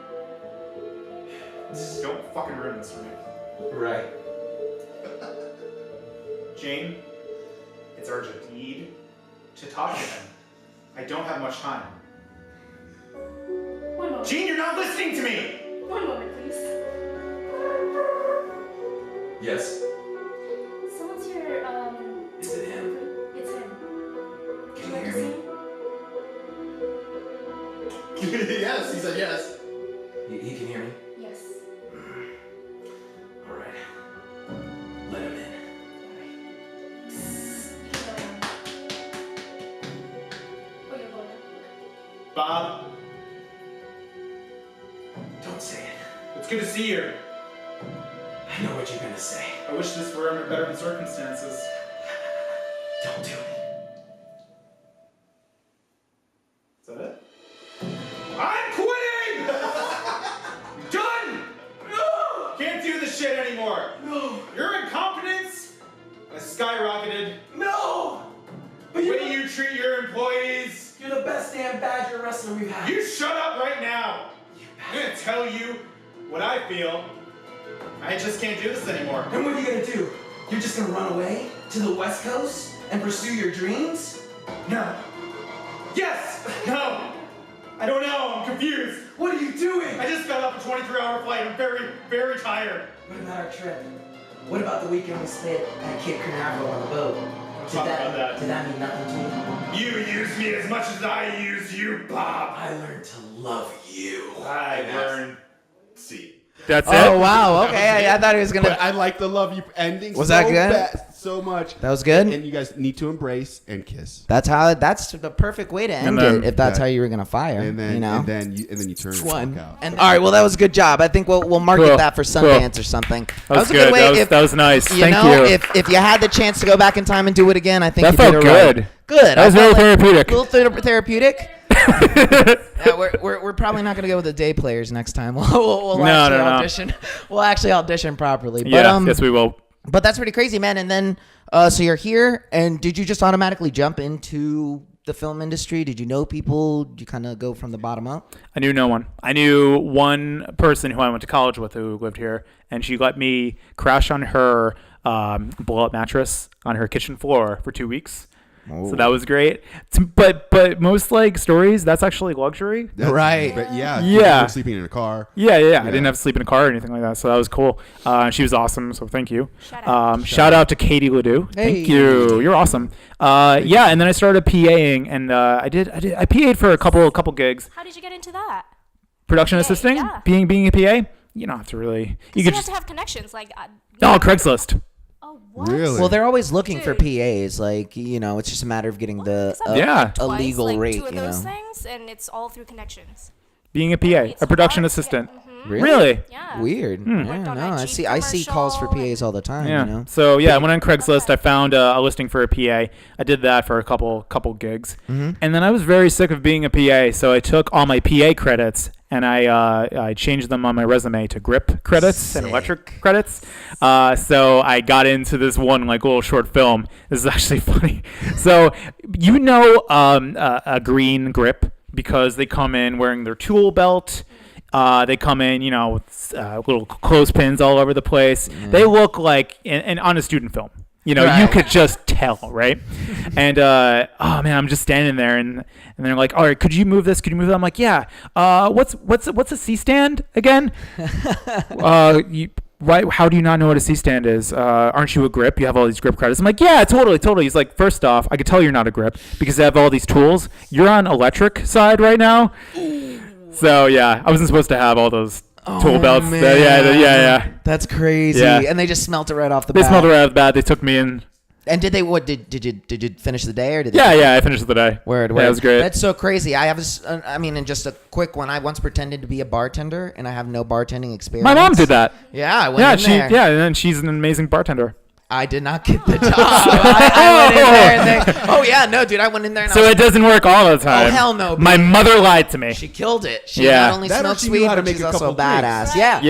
Don't fucking ruin this for me. Right. Jane, it's urgent. You need to talk to him. I don't have much time. One moment. Jane, you're not listening to me! One moment, please. Yes. Someone's here. Is it him? It's him. Can Would you like hear to me? see him? Yes, he said yes. He can hear me? Yes. All right. Let him in. Oh, you're going Bob, Don't say it. it's good to see you. I know what you're gonna say. I wish this were under better circumstances. Don't do it. Is that it? I'm quitting! Done! Can't do this shit anymore. No! Your incompetence has skyrocketed. No! But The way you treat your employees. you're the best damn Badger wrestler we've had. You shut up right now. I'm gonna tell you what I feel. I just can't do this anymore. And what are you gonna do? You're just gonna run away to the West Coast and pursue your dreams? No. Yes! No! I don't know. I'm confused. What are you doing? I just got off a 23-hour flight. I'm very, very tired. What about our trip? What about the weekend we spent at Cape Canaveral on the boat? Did that mean nothing to you? You use me as much as I use you, Bob. I learned to love you. I learned. See. That's Oh it. wow, okay. I thought he was But gonna. I like the love you ending. Was so that good? So much. That was good. And you guys need to embrace and kiss. That's the perfect way to end then- it. If that's Yeah. how you were gonna fire, And then you know. and then you turn the fuck out. And all right, well that was a good job. I think we'll market Cool. that for Sundance or something. That was a good. way. That was nice. You Thank know, you. if you had the chance to go back in time and do it again, I think That you felt did it good. right. Good. That was I felt very therapeutic. A little therapeutic. Yeah, we're probably not gonna go with the day players next time. We'll No, actually no, no. audition. We'll actually audition properly. But, Yeah. Yes, we will. But that's pretty crazy, man. And then, so you're here, and did you just automatically jump into the film industry? Did you know people? Did you kind of go from the bottom up? I knew no one. I knew one person who I went to college with who lived here, and she let me crash on her blow-up mattress on her kitchen floor for 2 weeks. So that was great. But most like stories, that's actually luxury. Right. But Yeah. you were sleeping in a car. Yeah. I didn't have to sleep in a car or anything like that, so that was cool. She was awesome, so thank you. Shout out to Katie Ledoux. Thank Hey. you. You're awesome. Yeah, and then I started PAing, and I PA'd for a couple gigs. How did you get into that? Production PA, assisting, yeah. being a PA. You don't have to really. You You could have just to have connections. Like, Craigslist. oh, what? Really? Well, they're always looking for Dude. PAs. Like, you know, it's just a matter of getting the Because I've Yeah. done it a twice, legal like, rate. Two of You those know. things, and it's all through connections. Being a PA, It's a production hard to assistant. get- Really? Yeah. Weird. Hmm. Yeah, Worked on no, that I Jeep see calls for commercial PAs all the time. Yeah. You know. So yeah, I went on Craigslist. I found a listing for a PA. I did that for a couple gigs, and then I was very sick of being a PA. So I took all my PA credits and I changed them on my resume to grip credits and Sick. electric credits. So I got into this one like little short film. This is actually funny. So a green grip because they come in wearing their tool belt. They come in, with little clothespins all over the place. They look like, and on a student film, you Right. could just tell, right? And oh man, I'm just standing there, and they're like, all right, could you move this? Could you move that? I'm like, yeah. What's a C stand again? Why? How do you not know what a C stand is? Aren't you a grip? You have all these grip credits. I'm like, yeah, totally. He's like, first off, I could tell you're not a grip because they have all these tools. You're on electric side right now. So yeah, I wasn't supposed to have all those tool belts. Man. Yeah. That's crazy. Yeah. And they just smelt it right off the They bat. smelled it right out of the bat. They took me in. And did you finish the day or did they? Yeah. I finished the day. Word. Yeah, it was great. That's so crazy. I have, and just a quick one. I once pretended to be a bartender, and I have no bartending experience. My mom did that. Yeah, I went in there. Yeah, and then she's an amazing bartender. I did not get the job. I went in there and oh yeah, no, dude, I went in there and So it doesn't work all the time. Oh, hell no, My mother lied to me. she killed it. She Yeah. not only That or smoked she knew sweet, how to but make she's a also couple badass. drinks. Yeah.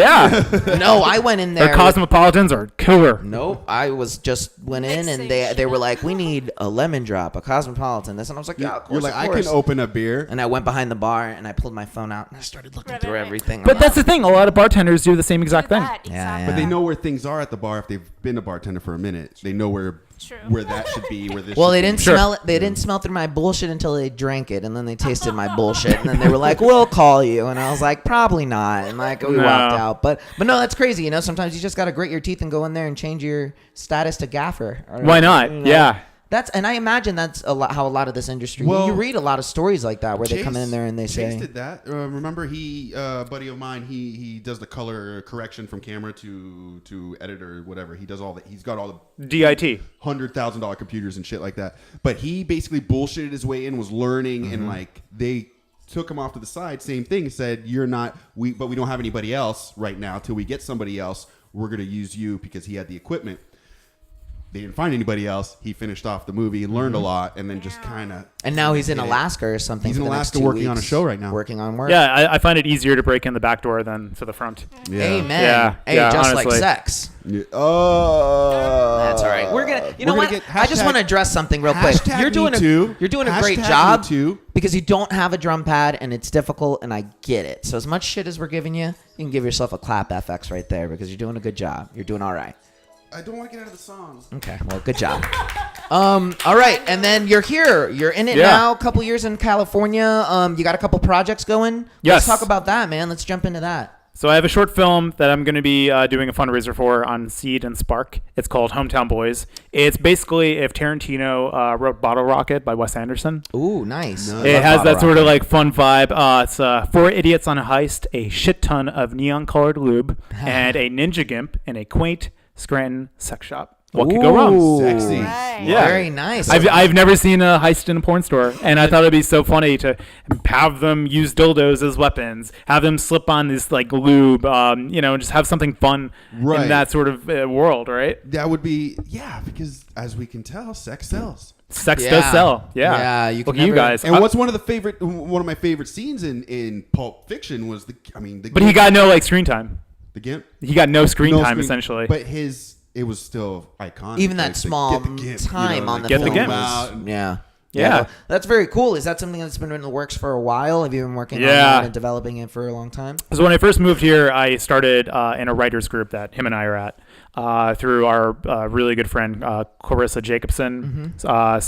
Yeah. No, I went in there. Their cosmopolitans are killer. Nope, I was just went in and Mixing they were shit. like, we need a lemon drop, a cosmopolitan, this, and I was like, yeah, of course. You're like, of I course. can open a beer. And I went behind the bar and I pulled my phone out and I started looking through Right. everything. But I'm that's the thing. A lot of bartenders do the same exact thing. That, Yeah, exactly. But they know where things are at the bar if they've been a bartender for a minute. They know where that should be. Where this. well, should they be. didn't Sure. smell it. They didn't smell through my bullshit until they drank it, and then they tasted my bullshit, and then they were like, "We'll call you," and I was like, "Probably not," and like we No. walked out. But no, that's crazy. Sometimes you just gotta grit your teeth and go in there and change your status to gaffer. Or, Why not? Yeah. And I imagine that's how a lot of this industry. Well, you read a lot of stories like that where they come Chase- in there and they Chase say, did that. Remember, a buddy of mine, he does the color correction from camera to editor, whatever. He does all that. He's got all the DIT. $100,000 computers and shit like that. But he basically bullshitted his way in, was learning, and like they took him off to the side. Same thing. Said, "You're not. But we don't have anybody else right now. Till we get somebody else, we're gonna use you because he had the equipment." They didn't find anybody else. He finished off the movie and learned a lot, and then just kind of. and now he's in Alaska or something. He's in for the Alaska next 2 working on a weeks, show right now. Working on work. Yeah, I find it easier to break in the back door than to the front. Yeah. Amen. Yeah, Hey, yeah, just like honestly. sex. Yeah. Oh, That's all right. We're gonna. You know we're what? gonna get I just hashtag- want to address something real quick. hashtag You're doing me too. You're doing a great Hashtag job me too. because you don't have a drum pad and it's difficult, and I get it. So as much shit as we're giving you, you can give yourself a clap FX right there because you're doing a good job. You're doing all right. I don't want to get out of the song. Okay. Well, good job. All right, and then you're here. You're in it Yeah. now. A couple years in California. You got a couple projects going. Yes. Let's talk about that, man. Let's jump into that. So I have a short film that I'm going to be doing a fundraiser for on Seed and Spark. It's called Hometown Boys. It's basically if Tarantino wrote Bottle Rocket by Wes Anderson. Ooh, nice. It has that sort of like fun vibe. It's 4 idiots on a heist, a shit ton of neon-colored lube, and a ninja gimp in a quaint Scranton sex shop. What could go wrong? Sexy. Right. Yeah. Very nice. I've never seen a heist in a porn store, and I thought it'd be so funny to have them use dildos as weapons, have them slip on this like lube, just have something fun in that sort of world, right? That would be, because as we can tell, sex sells. Sex does sell. Yeah. Yeah, you can Look at you never- guys. And one of my favorite scenes in Pulp Fiction was but he got no like screen time. the gimp. He got no screen time essentially. But it was still iconic. Even that Like, small get the gimp, time on the get the film gimp. was- Yeah. Yeah, that's very cool. Is that something that's been in the works for a while? Have you been working on Yeah. that and developing it for a long time? So when I first moved here, I started in a writers group that him and I are at through our really good friend Clarissa Jacobson. Ever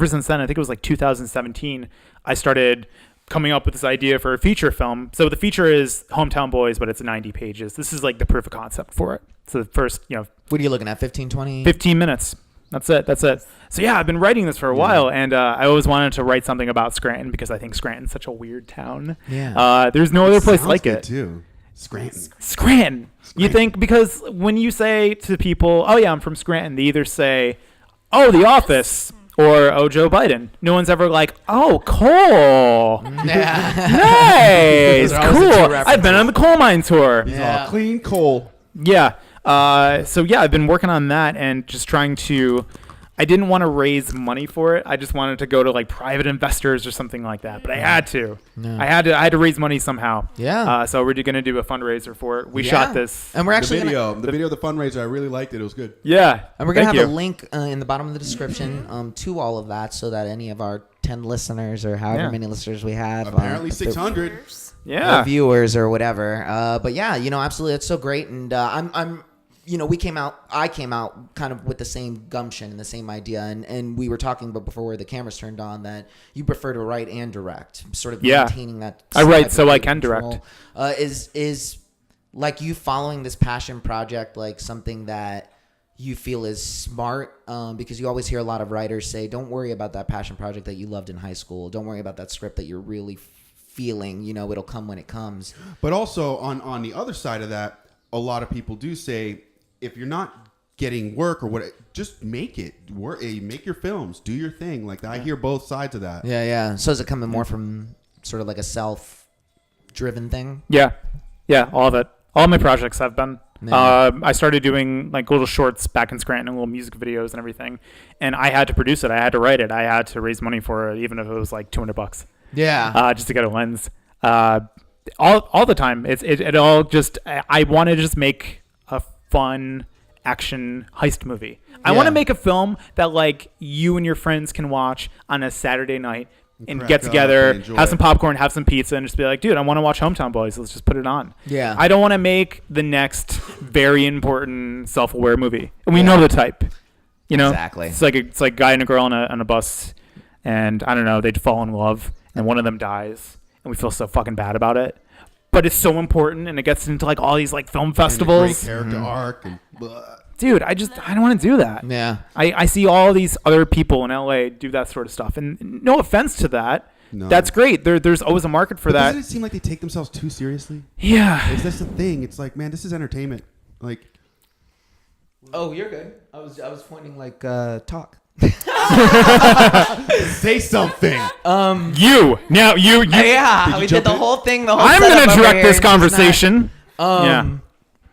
since then, I think it was like 2017, I started coming up with this idea for a feature film. So the feature is Hometown Boys, but it's 90 pages. This is like the proof of concept for it. So the first, What are you looking at, 15, 20? 15 minutes. That's it. So yeah, I've been writing this for a while, and I always wanted to write something about Scranton because I think Scranton's such a weird town. Yeah. There's no other place Sounds like good, it. too. Scranton. You think, because when you say to people, oh yeah, I'm from Scranton, they either say, oh, The Office, or oh, Joe Biden. No one's ever like, oh, coal. Nice. Those are always the two Cool. references. I've been on the coal mine tour. Yeah. Clean coal. Yeah. I've been working on that and just trying to. I didn't want to raise money for it. I just wanted to go to like private investors or something like that. But I had to. Yeah. I had to raise money somehow. Yeah. So we're going to do a fundraiser for it. We shot this. And we're actually The video of the fundraiser, I really liked it. It was good. Yeah. And we're going to Thank have you. a link in the bottom of the description to all of that so that any of our 10 listeners or however many listeners we have. Apparently 600. Yeah. Viewers or whatever. But yeah, absolutely. It's so great. And I came out kind of with the same gumption and the same idea. And we were talking about before the cameras turned on that you prefer to write and direct, sort of maintaining that. I write type so of I can control. direct. Is like you following this passion project like something that you feel is smart? Because you always hear a lot of writers say, don't worry about that passion project that you loved in high school. Don't worry about that script that you're really feeling. It'll come when it comes. But also on the other side of that, a lot of people do say, if you're not getting work or what, just make it work. Make your films, do your thing. Like I hear both sides of that. Yeah. So is it coming more from sort of like a self-driven thing? Yeah. All of it. All my projects have been. Yeah. I started doing like little shorts back in Scranton, little music videos and everything, and I had to produce it. I had to write it. I had to raise money for it, even if it was like $200. Yeah. Just to get a lens. All the time. It all just. I want to just make a fun action heist movie. I want to make a film that like you and your friends can watch on a Saturday night and Crack get up together, and enjoy have some it. popcorn, have some pizza, and just be like, dude, I want to watch Hometown Boys. Let's just put it on. Yeah. I don't want to make the next very important self-aware movie. And we know the type. Exactly. It's like a guy and a girl on a bus, and I don't know, they'd fall in love, and one of them dies, and we feel so fucking bad about it. But it's so important, and it gets into like all these like film And a great festivals. character arc and blah. Dude, I don't want to do that. Yeah. I see all these other people in LA do that sort of stuff, and no offense to that. No. That's great. There's always a market for But that. doesn't it seem like they take themselves too seriously? Yeah. Is this the thing? It's like, man, this is entertainment. Like, Oh, you're good. I was pointing like talk. say something. You. Yeah, we did jump the in? whole thing. The whole I'm setup gonna over direct here, this and she's conversation. not. Yeah.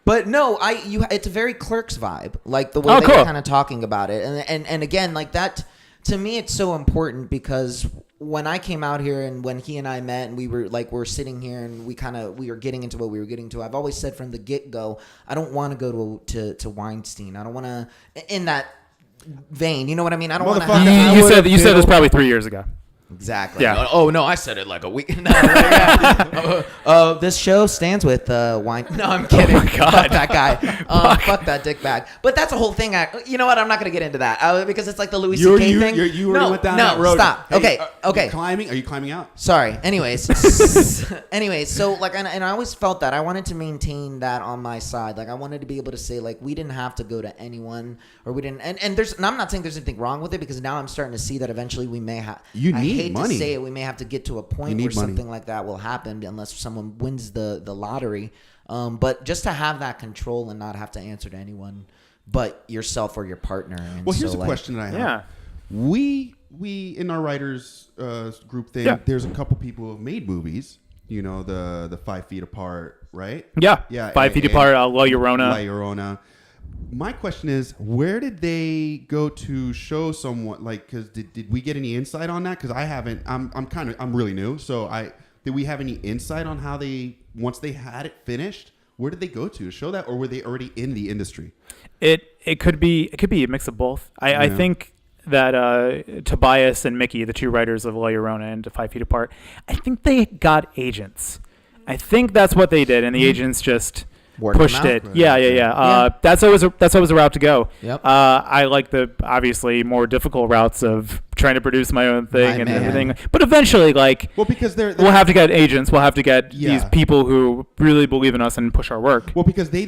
But no, it's a very Clerks vibe, like the way Oh, that cool. you're kind of talking about it, and again, like that to me, it's so important because when I came out here and when he and I met and we're sitting here and we were getting into what we were getting to. I've always said from the get go, I don't want to go to Weinstein. I don't want to in that vein. You know what I mean? I don't want to. Motherfucker, You said this probably 3 years ago. Exactly. Yeah. Oh no, I said it like a week. No, this show stands with wine. No, I'm kidding. Oh my God. Fuck that guy. Fuck that dickbag. But that's a whole thing. You know what? I'm not gonna get into that because it's like the Louis C.K. thing. You already went down that road. Stop. Hey, Okay. Climbing? Are you climbing out? Sorry. Anyways, so like, and I always felt that I wanted to maintain that on my side. Like I wanted to be able to say like we didn't have to go to anyone, or we didn't. And I'm not saying there's anything wrong with it, because now I'm starting to see that eventually we may have. You I need hate money. to say it, we may have to get to a point where something like that will happen unless someone wins the lottery. But just to have that control and not have to answer to anyone but yourself or your partner. And Well, here's so, a question that I have. Yeah. We in our writers group thing, Yeah. there's a couple people who have made movies. You know, the 5 Feet Apart, right? Yeah. Yeah. 5 feet apart. La Llorona. La Llorona. My question is, where did they go to show someone? Like, because did we get any insight on that? Because I haven't. I'm really new. So did we have any insight on how they, once they had it finished, where did they go to show that, or were they already in the industry? It could be a mix of both. I think that Tobias and Mickey, the two writers of La Llorona and 5 Feet Apart, I think they got agents. I think that's what they did, and the agents just Worked pushed them out? it. Yeah. That's always a route to go. Yep. I like the obviously more difficult routes of trying to produce my own thing and everything. But eventually, like, Well, because they're we'll have to get agents. We'll have to get Yeah. these people who really believe in us and push our work. Well, because they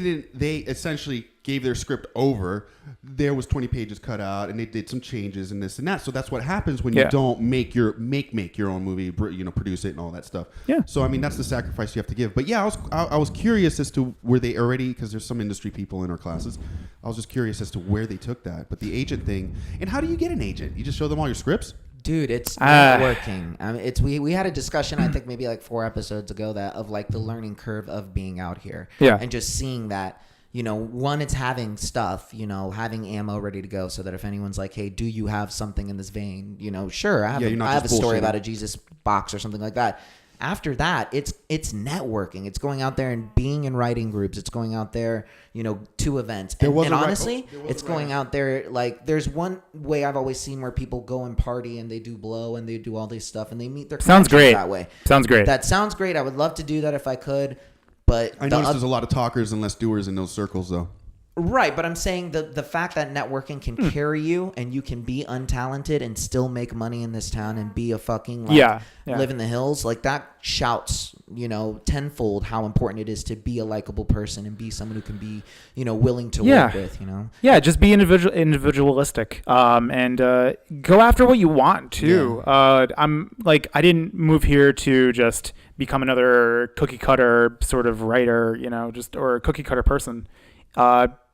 essentially gave their script over. There was 20 pages cut out, and they did some changes and this and that. So that's what happens when you don't make your own movie, produce it and all that stuff. Yeah. So I mean, that's the sacrifice you have to give. But yeah, I was curious as to were they already, because there's some industry people in our classes. I was just curious as to where they took that. But the agent thing, and how do you get an agent? You just show them all your scripts? Dude, it's networking. I mean, we had a discussion, I think maybe like 4 episodes ago, that of like the learning curve of being out here. Yeah. And just seeing that, one, it's having stuff, having ammo ready to go, so that if anyone's like, hey, do you have something in this vein? Sure, I have a story about a Jesus box or something like that. After that, it's networking. It's going out there and being in writing groups. It's going out there, to events. And honestly, it's going out there. Like, there's one way I've always seen where people go and party and they do blow and they do all this stuff and they meet their Sounds great. that way. Sounds great. That sounds great. I would love to do that if I could. But I noticed there's a lot of talkers and less doers in those circles, though. Right, but I'm saying the fact that networking can carry you and you can be untalented and still make money in this town and be a fucking live in the hills, like that shouts, tenfold how important it is to be a likable person and be someone who can be, willing to work with, Yeah, just be individualistic, and go after what you want too. Yeah. I didn't move here to just become another cookie cutter sort of writer, or a cookie cutter person.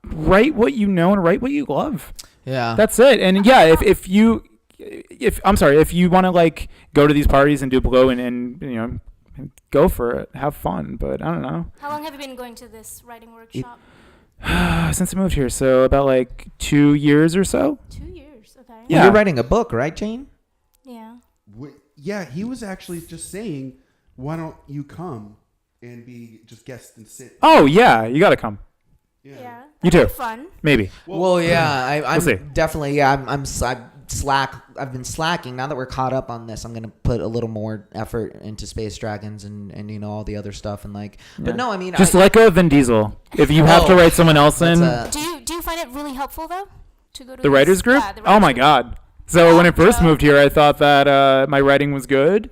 Write what you know and write what you love. Yeah. That's it. And yeah, if you want to like go to these parties and do blow and go for it, have fun. But I don't know. How long have you been going to this writing workshop? Since I moved here, so about like 2 years or so. 2 years, okay. Well, Yeah. you're writing a book, right, Jane? Yeah. Yeah, he was actually just saying, why don't you come and be just guest and sit? Oh yeah, you gotta come. Yeah. You That'd too. be fun. Maybe. Well, yeah, I'm see. definitely, I'm slack. I've been slacking. Now that we're caught up on this, I'm gonna put a little more effort into Space Dragons and all the other stuff and like. But no, I mean, Just let go of Vin Diesel. If you have to write someone else in Do you find it really helpful though to go to the writers group, Yeah, the oh writers my group. god. So when I first moved here, I thought that my writing was good.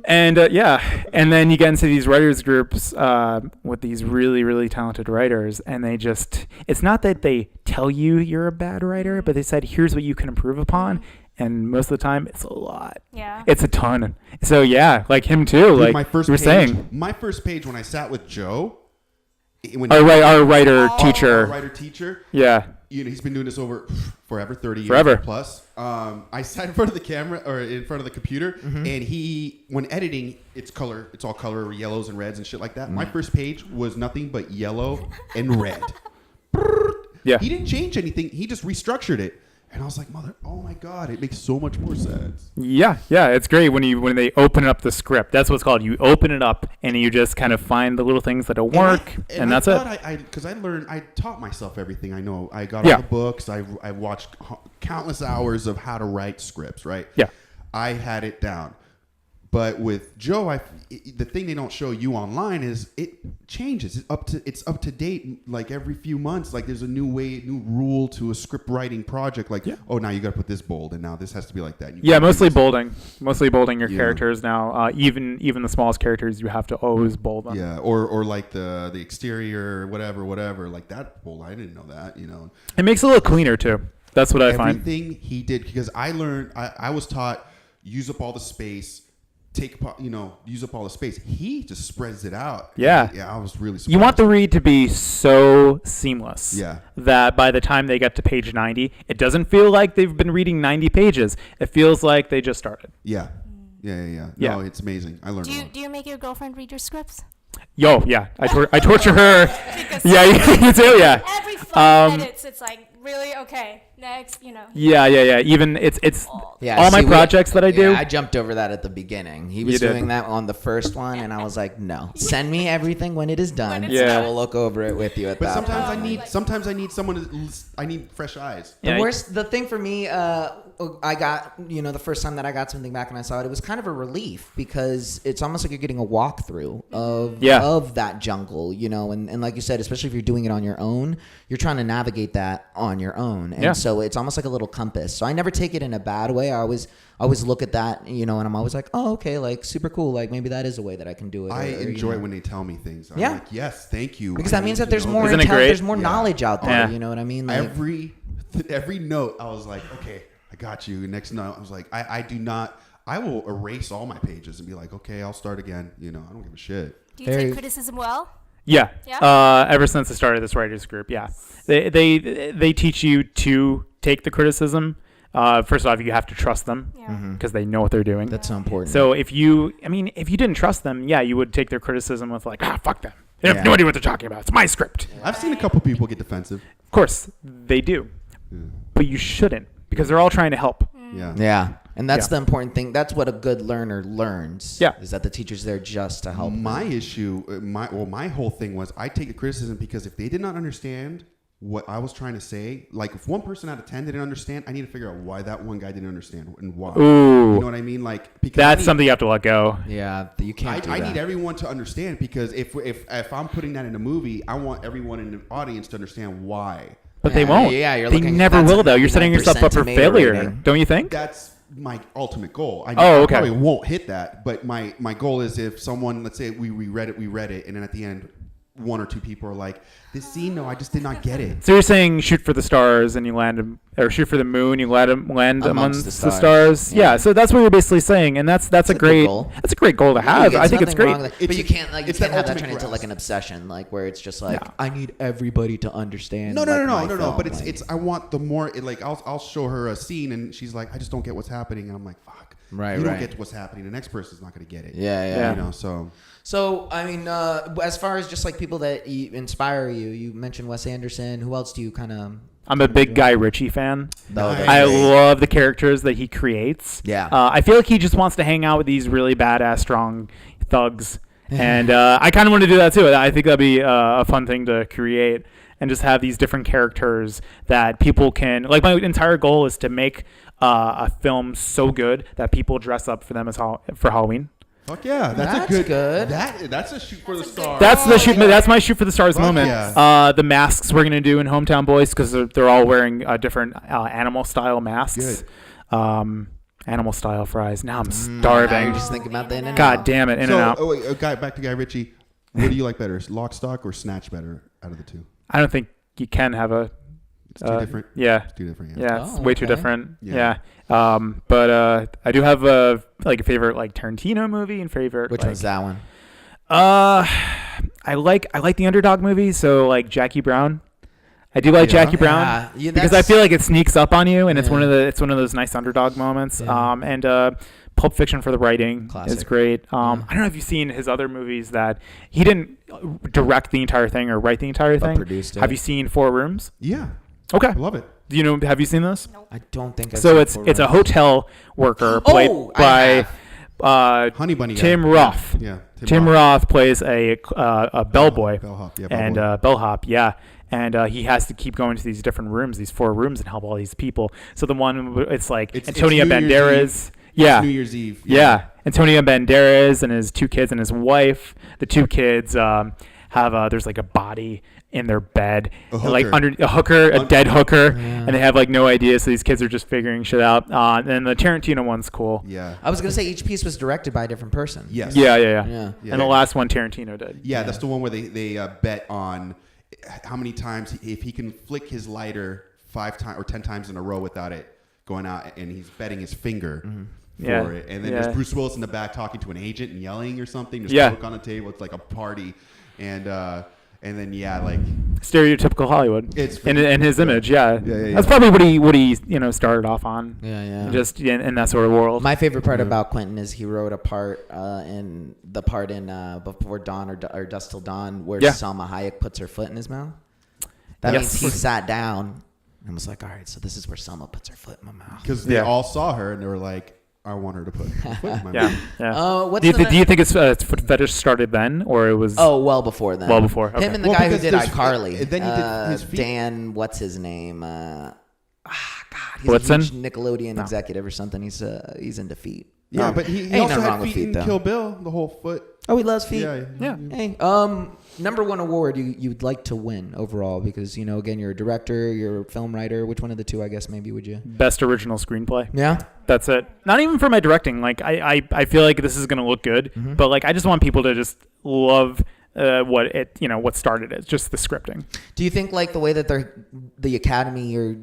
And and then you get into these writers groups with these really, really talented writers, and it's not that they tell you you're a bad writer, but they said, here's what you can improve upon. And most of the time, it's a lot. Yeah. It's a ton. So yeah, like him too. Dude, Like my first you were page, saying. my first page when I sat with Joe, Our writer teacher. writer teacher, Yeah. he's been doing this forever, 30 years Forever. plus. I sat in front of the camera or in front of the computer, and when editing, it's all color, yellows and reds and shit like that. My first page was nothing but yellow and red. Yeah. He didn't change anything. He just restructured it. And I was like, oh my God, it makes so much more sense. Yeah, it's great when they open up the script. That's what's called. You open it up and you just kind of find the little things that'll work, and that's it. Because I taught myself everything I know. I got all the books. I watched countless hours of how to write scripts, right? Yeah. I had it down. But with Joe, the thing they don't show you online is it changes. It's up to date like every few months. Like there's a new rule to a script writing project. Like, oh, now you got to put this bold, and now this has to be like that. Mostly bolding your characters now. Even the smallest characters, you have to always bold them. Yeah, or like the exterior, whatever. Like that bold, I didn't know that. It makes it a little cleaner too. That's what I find. Everything he did, because I learned, I was taught use up all the space. Use up all the space. He just spreads it out. Yeah. Yeah, I was really surprised. You want the read to be so seamless. Yeah. That by the time they get to page 90, it doesn't feel like they've been reading 90 pages. It feels like they just started. Yeah. No, it's amazing. I learned a lot. Do you make your girlfriend read your scripts? Yo, yeah. I torture her. Yeah, you do, yeah. Every 5 minutes, it's like, really? Okay, next, Yeah. Even it's Yeah, all my projects that I do. Yeah, I jumped over that at the beginning. He was doing that on the first one, and I was like, "No, send me everything when it is done. When it's and I done. will look over it with you at But that." sometimes I need someone. I need fresh eyes. The thing for me, I got, the first time that I got something back and I saw it, it was kind of a relief because it's almost like you're getting a walkthrough of that jungle, and like you said, especially if you're doing it on your own, you're trying to navigate that on your own, and so it's almost like a little compass. So I never take it in a bad way. I always look at that, and I'm always like, oh, okay, like super cool, like maybe that is a way that I can do it. I enjoy when they tell me things. I'm like, yes, thank you, because that means that there's more there's more knowledge out there. You know what I mean? Like, every note, I was like, okay, I got you. Next note, I was like, I will erase all my pages and be like, okay, I'll start again. I don't give a shit. Do you take criticism well? Yeah. Yeah? Ever since the start of this writers group, yeah. They teach you to take the criticism. First off, you have to trust them because they know what they're doing. That's so important. So if you didn't trust them, you would take their criticism with like, fuck them. They have no idea what they're talking about. It's my script. I've seen a couple people get defensive. Of course, they do. But you shouldn't because they're all trying to help. Yeah. And that's the important thing. That's what a good learner learns. Yeah. Is that the teacher's there just to help. My issue, my whole thing was I take the criticism because if they did not understand what I was trying to say, like if one person out of 10 didn't understand, I need to figure out why that one guy didn't understand and why. Ooh. You know what I mean? Like because that's something you have to let go. Yeah, you can't do that. I need everyone to understand because if I'm putting that in a movie, I want everyone in the audience to understand why. But they won't. Yeah, they never will though. You're setting yourself up for failure, rating. don't you think? That's my ultimate goal. I probably won't hit that, but my goal is if someone, let's say we read it, and then at the end, one or two people are like, this scene, no, I just did not get it. So you're saying shoot for the stars and you land, or shoot for the moon, you land amongst the stars. Yeah. So that's what you're basically saying, and that's a great goal. That's a great goal to have. I think it's great. But you can't have that turn into like an obsession, like where it's just like I need everybody to understand. No. But it's I want the more like I'll show her a scene and she's like, I just don't get what's happening, and I'm like, fuck. Right. You don't get what's happening. The next person's not going to get it. Yeah. So I mean, as far as just like people that inspire you, you mentioned Wes Anderson. Who else do you kind of? I'm a big Guy Ritchie fan. Nice. I love the characters that he creates. Yeah. I feel like he just wants to hang out with these really badass, strong thugs. And I kind of want to do that too. I think that'd be a fun thing to create and just have these different characters that people can, like my entire goal is to make a film so good that people dress up for them for Halloween. Fuck yeah, that's good. That's a shoot for the stars. That's my shoot for the stars moment. Yeah. The masks we're gonna do in Hometown Boys because they're all wearing different animal style masks. Good. Animal style fries. Now I'm starving. You're just thinking about the In and God Out. damn it, In and Out. Back to Guy Ritchie. What do you like better, Lock, Stock, or Snatch better out of the two? I don't think you can have a. It's too different. Yeah. It's too different. Yeah, it's way too different. Yeah. But I do have a favorite like Tarantino movie and favorite. Which one's that one? I like the underdog movies. So like Jackie Brown. I do like Jackie Brown because I feel like it sneaks up on you and it's one of those nice underdog moments. And Pulp Fiction for the writing is great. I don't know if you've seen his other movies that he didn't direct the entire thing or write the entire thing. Produced it. Have you seen Four Rooms? Yeah. Okay. I love it. Do you know? Have you seen this? I don't think. So it's a hotel worker played by Honey Bunny Tim guy. Roth. Yeah. Tim Roth plays a bellboy. Bellhop. Yeah. And bellhop. Yeah. And he has to keep going to these different rooms, these 4 rooms, and help all these people. So the one, it's like Antonio Banderas. Yeah. New Year's Eve. Yeah. Antonio Banderas and his 2 kids and his wife. The 2 kids have there's like a body in their bed, A and, like hooker. under a hooker, a dead hooker, and they have like no idea. So these kids are just figuring shit out. And the Tarantino one's cool. Yeah. I was gonna say each piece was directed by a different person. Yes. Yeah. Yeah. And the last one Tarantino did. Yeah, that's the one where they bet on how many times if he can flick his lighter 5 times or 10 times in a row without it going out, and he's betting his finger for it. And then there's Bruce Willis in the back talking to an agent and yelling or something. There's Coke on the table. It's like a party, and then like Stereotypical Hollywood. It's in his image. Yeah. Yeah. That's probably what he started off on. Yeah. Just in that sort of world. My favorite part about Quentin is he wrote a part in Before Dawn or Dusk Till Dawn where Salma Hayek puts her foot in his mouth. That means he sat down and was like, all right, so this is where Selma puts her foot in my mouth. Because they all saw her and they were like, I want her to put her foot in my mouth. Yeah. Do you think it's foot fetish started then, or it was? Oh, well before then. Well before. Okay. Him and the guy who because did there's- iCarly. then he did his feet. Dan, what's his name? God, he's Blitzen? a huge Nickelodeon executive or something. He's into feet. Yeah, but he Ain't also nothing wrong had with feet feet, in though. Kill Bill, the whole foot. Oh, he loves feet. Yeah. Hey, number one award you'd like to win overall because again you're a director, you're a film writer. Which one of the two, I guess, maybe would you? Best original screenplay. Yeah. That's it. Not even for my directing. Like I feel like this is gonna look good, but like I just want people to just love what started it. Just the scripting. Do you think like the way that the Academy or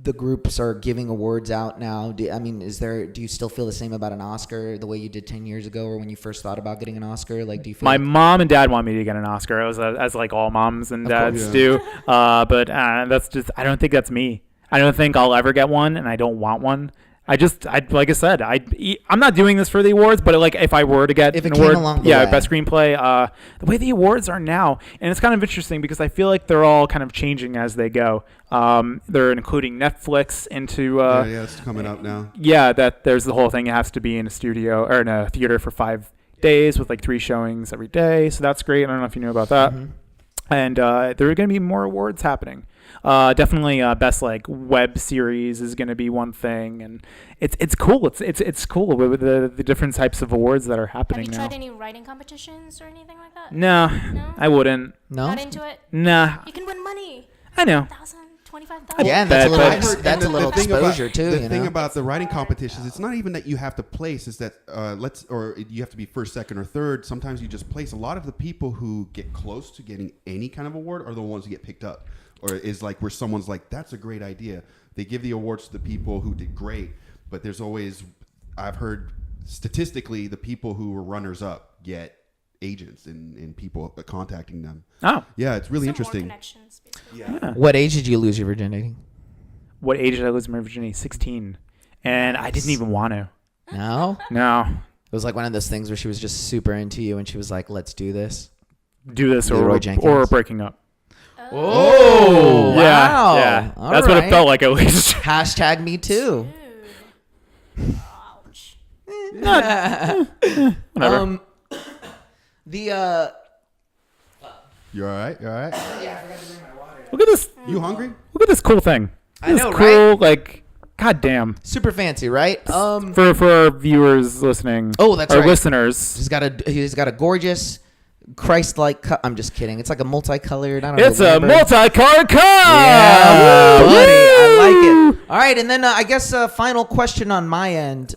the groups are giving awards out now? Do you still feel the same about an Oscar the way you did 10 years ago or when you first thought about getting an Oscar? Like, do you feel My mom and dad want me to get an Oscar, as like all moms and dads do. But that's just, I don't think that's me. I don't think I'll ever get one, and I don't want one. Like I said, I'm not doing this for the awards, but like if I were to get If it an came award, along the way. best screenplay. The way the awards are now, and it's kind of interesting because I feel like they're all kind of changing as they go. They're including Netflix into. It's coming up now. Yeah, that there's the whole thing. It has to be in a studio or in a theater for 5 days with like 3 showings every day. So that's great. I don't know if you knew about that. And there are going to be more awards happening. Definitely best like web series is going to be one thing, and it's cool. It's cool with the different types of awards that are Have happening you now. tried any writing competitions or anything like that? No, No? I wouldn't. No? Not into it? Nah, You can win money. I know. 1,000, 25,000. Yeah, and that's a But- little but- that's a little The thing about- exposure too. The thing about the writing competitions, it's not even that you have to place. Is that you have to be first, second, or third. Sometimes you just place. A lot of the people who get close to getting any kind of award are the ones who get picked up, or is like where someone's like, "That's a great idea." They give the awards to the people who did great, but there's always, I've heard statistically, the people who were runners up get agents and people contacting them. Oh, Yeah, it's really Some more interesting. connections, basically. yeah. What age did you lose your virginity? What age did I lose my virginity? 16, and I didn't even want to. No. No, It was like one of those things where she was just super into you and she was like, "Let's do this." do this Leroy or Jenkins. breaking up. Oh, wow. Yeah. All That's what it right. felt like at least. Hashtag me too. Dude. Ouch. Whatever. You're all right. You're all right. Look at this. You hungry? Look at this cool thing. I This know, cool, right? like, goddamn. Super fancy, right? For our viewers listening. Oh, that's our right. listeners. He's got a gorgeous Christ-like I'm just kidding. It's like a multicolored. I don't know. It's a whatever. multicolored cup. Yeah, Woo! buddy, I like it. All right, and then I guess final question on my end.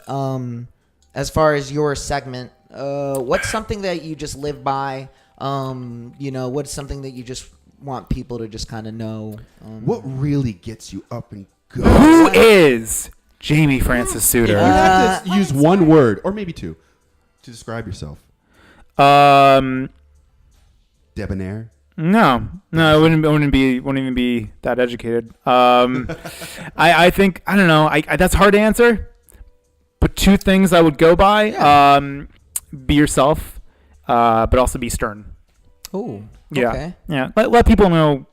As far as your segment, what's something that you just live by? What's something that you just want people to just kind of know? What really gets you up and going? Who is Jamie Francis You Sutor? have to use one word or maybe two to describe yourself. Debonair. No, it wouldn't even be that educated. I think I don't know. That's hard to answer. But 2 things I would go by: be yourself, but also be stern. Oh, Yeah, okay. yeah. Let people know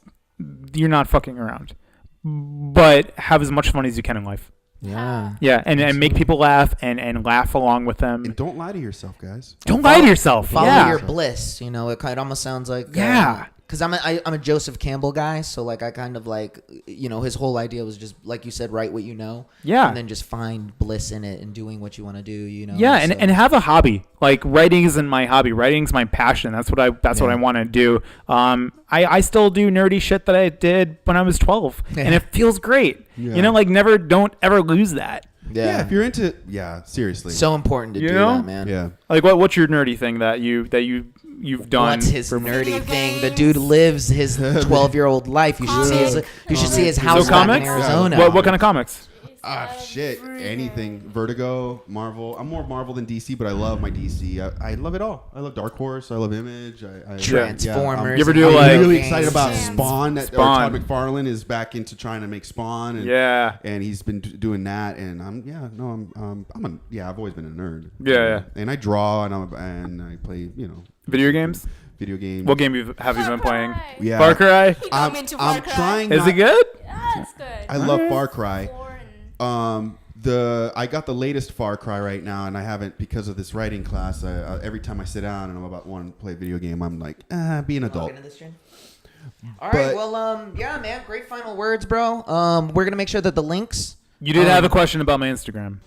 you're not fucking around, but have as much fun as you can in life. Yeah. Yeah, and make people laugh and laugh along with them. And don't lie to yourself, guys. Don't lie to yourself. Follow yeah. your bliss. It kind of almost sounds like Yeah. because I'm a Joseph Campbell guy, so like I kind of like, you know, his whole idea was just like you said, write what you know, and then just find bliss in it and doing what you want to do, you know. And have a hobby. Like writing isn't my hobby. Writing's my passion. That's what I want to do. I still do nerdy shit that I did when I was 12, and it feels great. You know, like don't ever lose that. Yeah, if you're into seriously. So important to do that, man. Yeah. Like what's your nerdy thing that you've done? What's his nerdy thing? The dude lives his 12-year-old life. You should see his house back in Arizona. What kind of comics? Shit, anything. Vertigo, Marvel. I'm more Marvel than DC, but I love my DC. I love it all. I love Dark Horse. I love Image. Transformers. You ever do I'm really excited about Spawn. Spawn. Todd McFarlane is back into trying to make Spawn. And, and he's been doing that. And I've always been a nerd. Yeah. And I draw and I play, you know, video games. What game have you been playing? Yeah. Far Cry. I'm into Far Cry. trying. Is it good? Yeah, it's good. I love Far Cry. I got the latest Far Cry right now, and I haven't because of this writing class. Every time I sit down and I'm about to play a video game, I'm like, be an adult. All right, well, yeah, man, great final words, bro. We're gonna make sure that the links. You did have a question about my Instagram.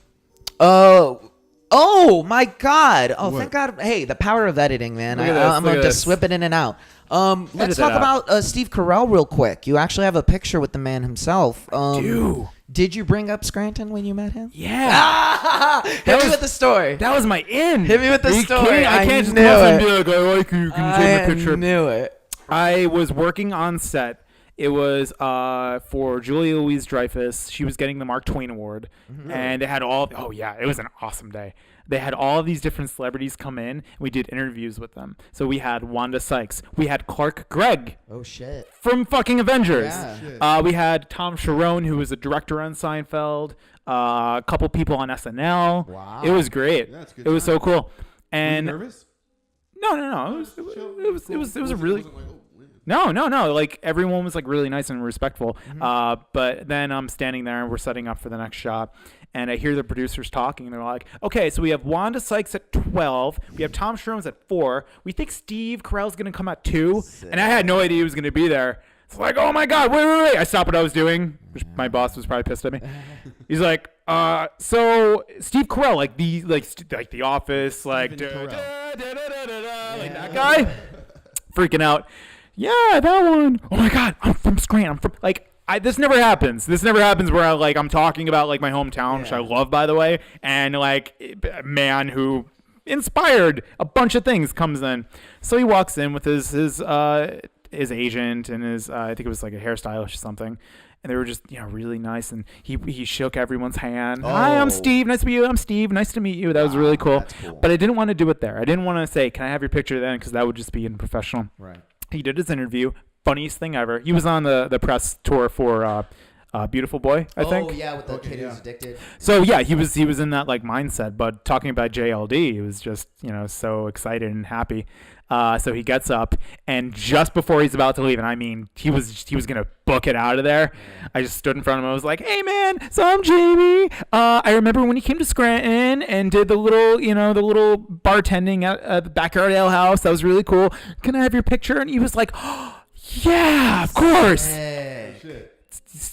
Oh my God! Oh, What? thank God! Hey, the power of editing, man. I'm look gonna at just this. whip it in and out. Let's talk about Steve Carell real quick. You actually have a picture with the man himself. Did you bring up Scranton when you met him? Yeah. Hit me with the story. That was my in. Hit me with the Are you story. kidding? I can't just knew come up and it. be like, I like you. Can you take a picture? I knew it. I was working on set. It was for Julia Louis-Dreyfus. She was getting the Mark Twain Award, and they had it was an awesome day. They had all of these different celebrities come in, and we did interviews with them. So we had Wanda Sykes. We had Clark Gregg. Oh, shit. From fucking Avengers. Yeah. We had Tom Sharon, who was a director on Seinfeld. A couple people on SNL. Wow. It was great. Yeah, it's a good it was time. so cool. Were you And nervous? no. It was a really. No. Like everyone was like really nice and respectful. But then I'm standing there and we're setting up for the next shot. And I hear the producers talking, and they're like, okay, so we have Wanda Sykes at 12. We have Tom Sharon's at 4. We think Steve Carell's going to come at 2. And I had no idea he was going to be there. It's like, oh, my God, wait. I stopped what I was doing, which my boss was probably pissed at me. He's like, so Steve Carell, like the Office, like that guy, freaking out. Yeah, that one. Oh, my God, I'm from Scranton. This never happens. This never happens where I'm talking about like my hometown, which I love, by the way, and like a man who inspired a bunch of things comes in. So he walks in with his agent and his I think it was like a hairstylist or something, and they were just really nice. And he shook everyone's hand. Hi, I'm Steve. Nice to meet you. I'm Steve. Nice to meet you. That was really cool. But I didn't want to do it there. I didn't want to say, "Can I have your picture?" Then because that would just be unprofessional. Right. He did his interview. Funniest thing ever. He was on the press tour for Beautiful Boy, I think. Oh yeah, with the kid who's addicted. So yeah, he was in that like mindset. But talking about JLD, he was just so excited and happy. So he gets up, and just before he's about to leave, and I mean he was gonna book it out of there. I just stood in front of him. I was like, "Hey man, so I'm Jamie. I remember when you came to Scranton and did the little bartending at the Backyard Ale House. That was really cool. Can I have your picture?" And he was like, "Oh, yeah, of course."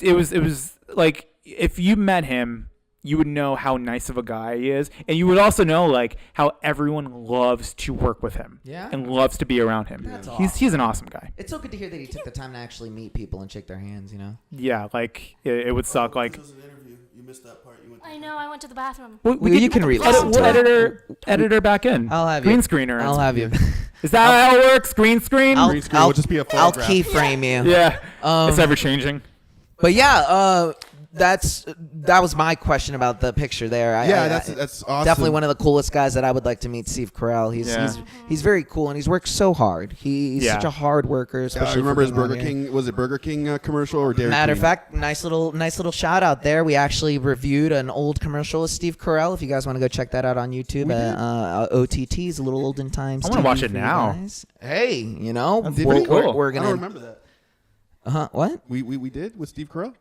It was like if you met him, you would know how nice of a guy he is, and you would also know like how everyone loves to work with him, and loves to be around him. That's He's an awesome guy. It's so good to hear that he took the time to actually meet people and shake their hands. Yeah, like it would suck. Like You missed that part. You went I know. I went to the bathroom. You can relisten to it. editor back in. I'll have green you. screener. I'll have you. Is that how it works? Green screen. Green screen will just be a I'll photograph. keyframe you. Yeah, it's ever changing. But yeah, that was my question about the picture there. That's awesome. Definitely one of the coolest guys that I would like to meet, Steve Carell. He's very cool, and he's worked so hard. He's such a hard worker. Especially remember his for being Burger on here. King? Was it Burger King commercial or Dairy Matter of Queen? fact, nice little shout out there. We actually reviewed an old commercial with Steve Carell. If you guys want to go check that out on YouTube, OTT's a little olden times. I wanna TV watch it for you now. guys. Hey, That's pretty cool. we're I gonna. don't remember that. What? We did with Steve Carell.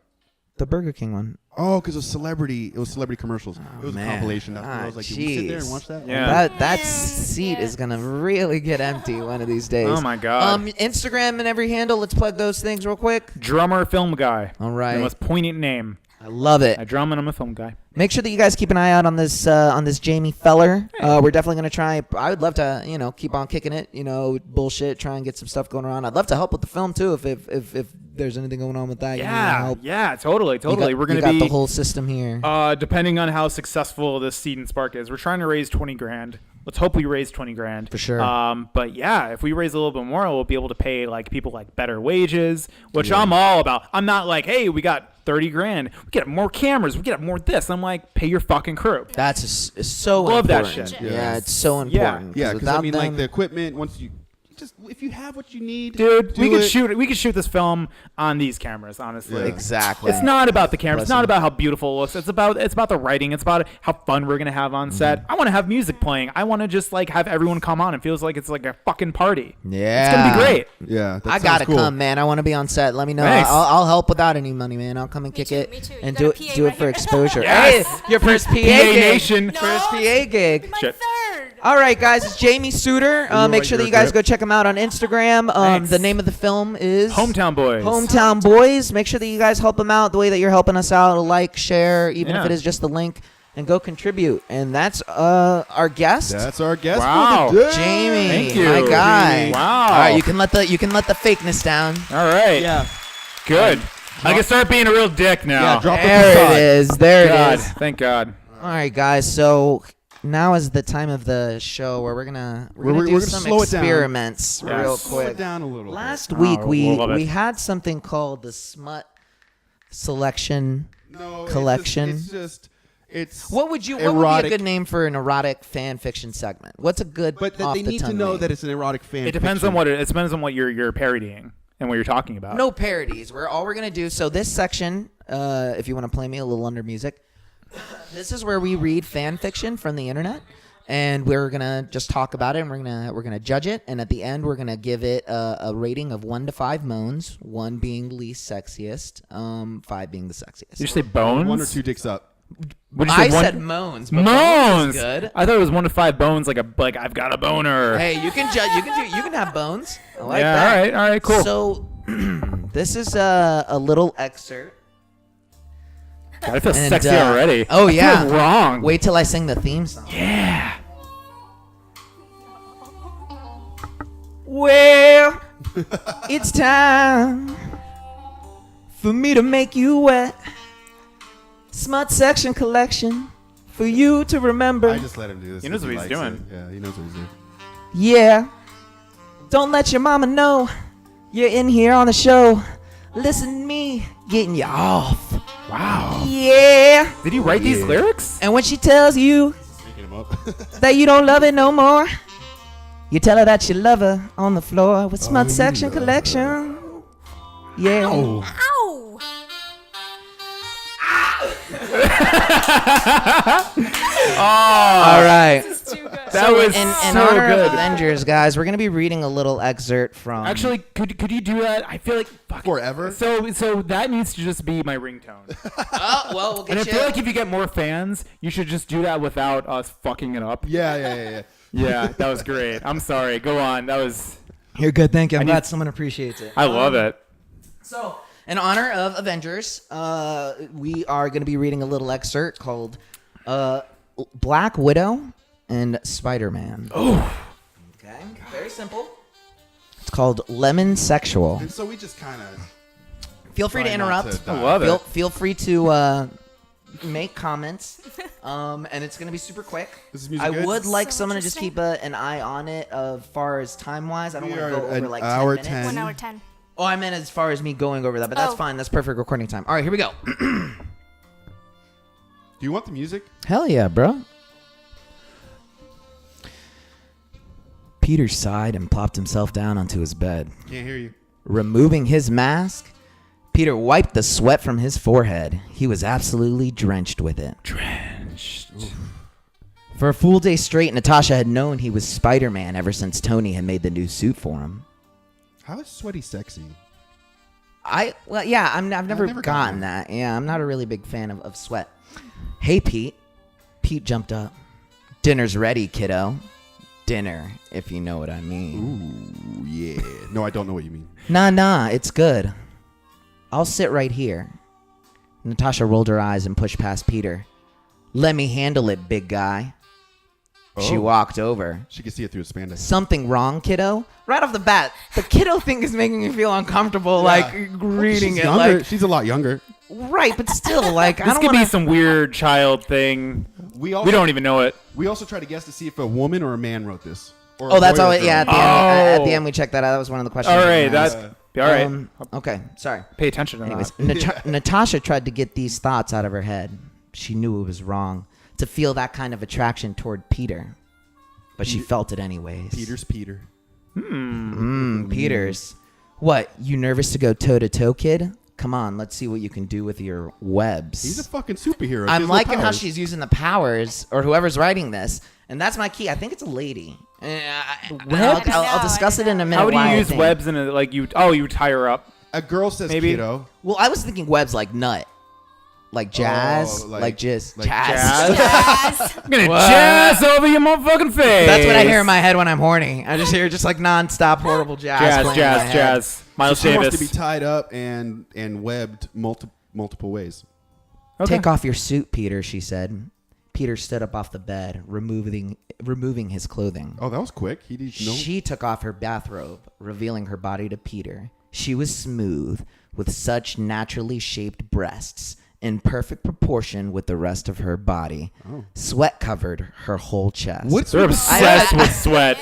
The Burger King one. Oh, because it was celebrity commercials. It was man. a compilation. I was like, can we sit there and jeez. watch that? Yeah. That seat is gonna really get empty one of these days. Oh my God. Instagram and every handle. Let's plug those things real quick. Drummer, film guy. All right. The most poignant name. I love it. I drum and I'm a film guy. Make sure that you guys keep an eye out on this Jamie feller. We're definitely gonna try. I would love to, keep on kicking it. Bullshit. Try and get some stuff going around. I'd love to help with the film too. If there's anything going on with that, help. Yeah, totally. We're gonna got be the whole system here. depending on how successful this Seed and Spark is. We're trying to raise $20,000. Let's hope we raise $20,000 For sure. But yeah, if we raise a little bit more, we'll be able to pay like people like better wages, which I'm all about. I'm not like, hey, we got $30,000. We get more cameras. We get more this. I'm like, pay your fucking crew. That's so Love that important. shit. Yeah, it's so important. Yeah, because without I mean, them, like the equipment. Once you if you have what you need, Dude, we do could it. we could shoot this film on these cameras, honestly. Yeah. exactly. It's not about the camera. It's Listen. not about how beautiful it looks. It's about the writing. It's about how fun we're gonna have on set. I want to have music playing. I want to just like have everyone come on. It feels like it's like a fucking party. Yeah, It's gonna be great. Yeah, that I sounds gotta cool. come, man. I want to be on set. Let me know. Thanks. I'll help without any money, man. I'll come and kick too, it me too. You and got do a PA do it right for here. exposure. Yes. Hey, your first PA PA gig. Nation. No. First PA gig. My Shit. third. All right, guys. It's Jamie Sutor. Make right, sure that you're you guys a go check him out on Instagram. Thanks. The name of the film is Hometown Boys. Hometown Boys. Make sure that you guys help him out the way that you're helping us out. Like, share, even if Yeah. it is just the link, and go contribute. And that's our guest. That's our guest. Wow. For the day. Jamie, Thank you. my guy. Jamie. Wow. All right, you can let the fakeness down. All right. Yeah. Good. I can start being a real dick now. Yeah, drop the There facade. it is. There God. it is. Thank God. All right, guys. So now is the time of the show where we're gonna do we're gonna some slow it down. experiments Yeah. real Slow it quick. down a little. Last Oh, week we love it. had something called the smut selection. No, collection. It's What would be a erotic. good name for an erotic fan fiction segment? What's a good But off they the need to tongue know name? that it's an erotic fan. It depends on what it depends on what you're parodying and what you're talking about. No parodies. We're gonna do so. This section, if you want to play me a little under music, this is where we read fan fiction from the internet, and we're gonna just talk about it, and we're gonna judge it, and at the end we're gonna give it a rating of 1 to 5 moans, 1 being least sexiest, 5 being the sexiest. Did you say bones? 1 or 2 dicks up. Would you say I one- said moans. But moans. is good. I thought it was 1 to 5 bones, like I've got a boner. Hey, you can judge. You can have bones. I like yeah. that. All right. Cool. So this is a little excerpt. God, I feel And, sexy already. oh, I yeah. feel wrong. Wait till I sing the theme song. Yeah. Well, it's time for me to make you wet. Smut section collection for you to remember. I just let him do this. He knows 'cause what he's likes doing. it. Yeah, he knows what he's doing. Yeah. Don't let your mama know you're in here on the show. Listen to me getting you off. Wow. Yeah. Did he write these Yeah. lyrics? And when she tells you Speaking him up. that you don't love it no more, you tell her that you love her on the floor with smut section collection. Yeah. Ow! All right. It's too good. That was in so honor good. of Avengers, guys, we're gonna be reading a little excerpt from. Actually, could you do that? I feel like Forever. So that needs to just be my ringtone. oh well, we'll And I get feel you. like if you get more fans, you should just do that without us fucking it up. Yeah. Yeah, that was great. I'm sorry. Go on. That was. You're good. Thank you. I'm need- glad someone appreciates it. I love it. So, in honor of Avengers, we are going to be reading a little excerpt called Black Widow and Spider-Man. Oh. Okay. Very simple. It's called Lemon Sexual. And so we just kind of Feel free to interrupt. I love it. Feel free to make comments. And it's going to be super quick. This is music I good? would like So someone to just interesting. keep an eye on it as far as time-wise. I don't We want to are go over an like hour 10 minutes. 10. 1 hour 10. Oh, I meant as far as me going over that, but that's Oh. fine. That's perfect recording time. All right, here we go. Do you want the music? Hell yeah, bro. Peter sighed and plopped himself down onto his bed. Can't hear you. Removing his mask, Peter wiped the sweat from his forehead. He was absolutely drenched with it. Drenched. For a full day straight, Natasha had known he was Spider-Man ever since Tony had made the new suit for him. How is sweaty sexy? I've never gotten that. Yeah, I'm not a really big fan of sweat. Hey, Pete. Pete jumped up. Dinner's ready, kiddo. Dinner, if you know what I mean. Ooh, yeah. No, I don't know what you mean. Nah, it's good. I'll sit right here. Natasha rolled her eyes and pushed past Peter. Let me handle it, big guy. She walked over. She could see it through the spandex. Something wrong, kiddo? Right off the bat, the kiddo thing is making me feel uncomfortable, like, reading She's it. younger. Like, She's a lot younger. right, but still, like, I This don't could want be some weird child thing. We don't even know it. We also try to guess to see if a woman or a man wrote this. Or Oh, that's boy or all. a girl. Yeah, at the end we checked that out. That was one of the questions. All we right, were asked. all right. Okay, sorry. Pay attention to Anyways, that. Natasha tried to get these thoughts out of her head. She knew it was wrong to feel that kind of attraction toward Peter, but she felt it anyways. Peter's Peter. Peters. What? You nervous to go toe to toe, kid? Come on, let's see what you can do with your webs. He's a fucking superhero. I'm Gives no liking how powers. she's using the powers, or whoever's writing this, and that's my key. I think it's a lady. I'll discuss it in a minute. How would why I you use think. webs in a like you? Oh, you tie her up. A girl says Maybe. kiddo. Well, I was thinking webs like nut, like jazz, Oh, like just like jazz. Jazz. Yes. I'm gonna What? jazz over your motherfucking face. That's what I hear in my head when I'm horny. I just hear just like nonstop horrible jazz. jazz, playing in my jazz, head. jazz. Miles She wants Davis. to be tied up and webbed multiple ways. Okay. Take off your suit, Peter, she said. Peter stood up off the bed, removing his clothing. Oh, that was quick. He didn't know. She took off her bathrobe, revealing her body to Peter. She was smooth, with such naturally shaped breasts, in perfect proportion with the rest of her body. Sweat covered her whole chest. What's They're with obsessed with sweat.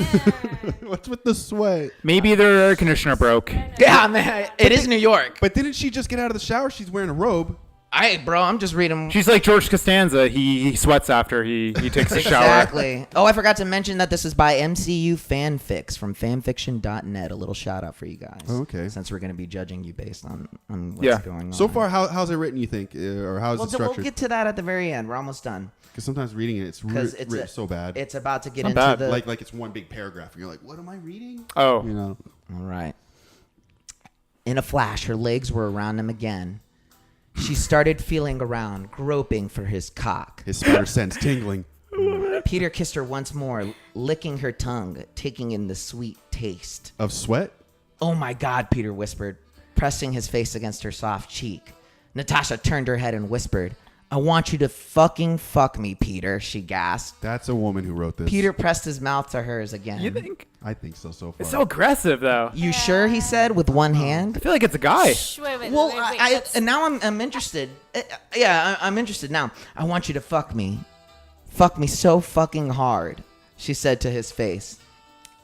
What's with the sweat? Maybe their air conditioner broke. Yeah, man, it is New York. But didn't she just get out of the shower? She's wearing a robe. Bro, I'm just reading. She's like George Costanza. He sweats after he takes a shower. Exactly. Oh, I forgot to mention that this is by MCU Fanfics from fanfiction.net. A little shout out for you guys. Oh, okay. Since we're going to be judging you based on what's going on. So far, how's it written, you think? Or how's it structured? We'll get to that at the very end. We're almost done. Because sometimes reading it, it's written so bad. It's about to get Not into bad. the... like it's one big paragraph. And you're like, what am I reading? Oh, You know. All right. In a flash, her legs were around him again. She started feeling around, groping for his cock. His spider sense tingling. Peter kissed her once more, licking her tongue, taking in the sweet taste. Of sweat? Oh my God, Peter whispered, pressing his face against her soft cheek. Natasha turned her head and whispered, I want you to fucking fuck me, Peter, she gasped. That's a woman who wrote this. Peter pressed his mouth to hers again. you think? I think so far. It's so aggressive though. You sure, he said, with one hand? I feel like it's a guy. Shh, wait, Well, let's- and now I'm interested. I'm interested now. I want you to fuck me. Fuck me so fucking hard, she said to his face.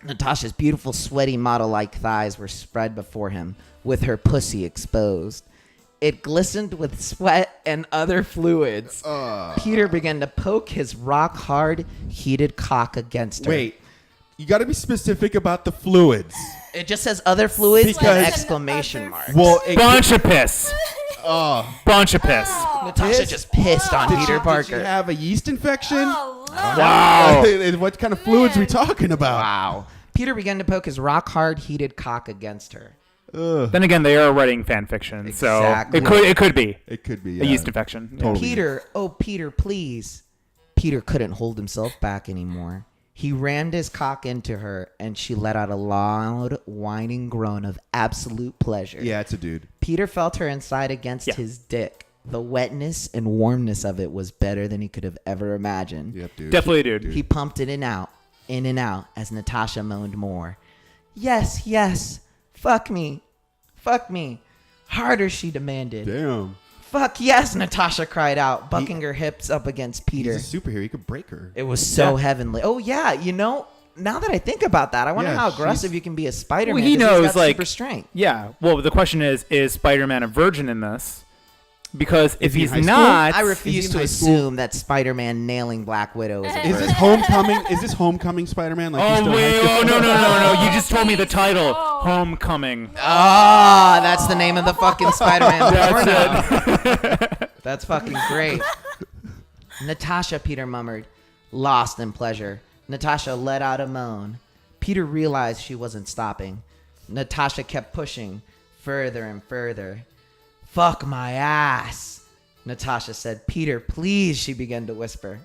Natasha's beautiful, sweaty, model-like thighs were spread before him, with her pussy exposed. It glistened with sweat and other fluids. Peter began to poke his rock-hard, heated cock against her. Wait. You got to be specific about the fluids. It just says other fluids Because- and exclamation mark. Well, Bunch of piss. Bunch of piss. Natasha just pissed on Peter Did you Parker. have a yeast infection? Oh, Lord. Wow. And what kind of fluids we talking about? Wow. Peter began to poke his rock-hard, heated cock against her. Then again, they are writing fan fiction, Exactly. so it could be It could be a yeast infection. Yeah. Totally. Peter, oh, Peter, please. Peter couldn't hold himself back anymore. He rammed his cock into her, and she let out a loud, whining groan of absolute pleasure. Yeah, it's a dude. Peter felt her inside against Yeah. his dick. The wetness and warmness of it was better than he could have ever imagined. Yep, dude. Definitely a dude. He pumped it in and out, as Natasha moaned more. Yes, yes, fuck me, harder, she demanded. Damn. Fuck yes, Natasha cried out, bucking her hips up against Peter. He's a superhero. He could break her. It was so heavenly. Oh yeah, now that I think about that, I wonder Yeah, how aggressive she's- you can be as Spider-Man. Well, he 'cause he's knows, got like- super strength. Yeah. Well, the question is Spider-Man a virgin in this? Because if he in he's high school? not, I Is refuse he in to high school? assume that Spider-Man nailing Black Widow is a Is virgin. this Homecoming? Is this Homecoming Spider-Man? Like he's Oh still wait! high Oh school? no! You just told me the title. Homecoming. Ah, that's the name of the fucking Spider-Man That's porno. That's fucking great. Natasha, Peter murmured, lost in pleasure. Natasha let out a moan. Peter realized she wasn't stopping. Natasha kept pushing, further and further. Fuck my ass, Natasha said. Peter, please, she began to whisper.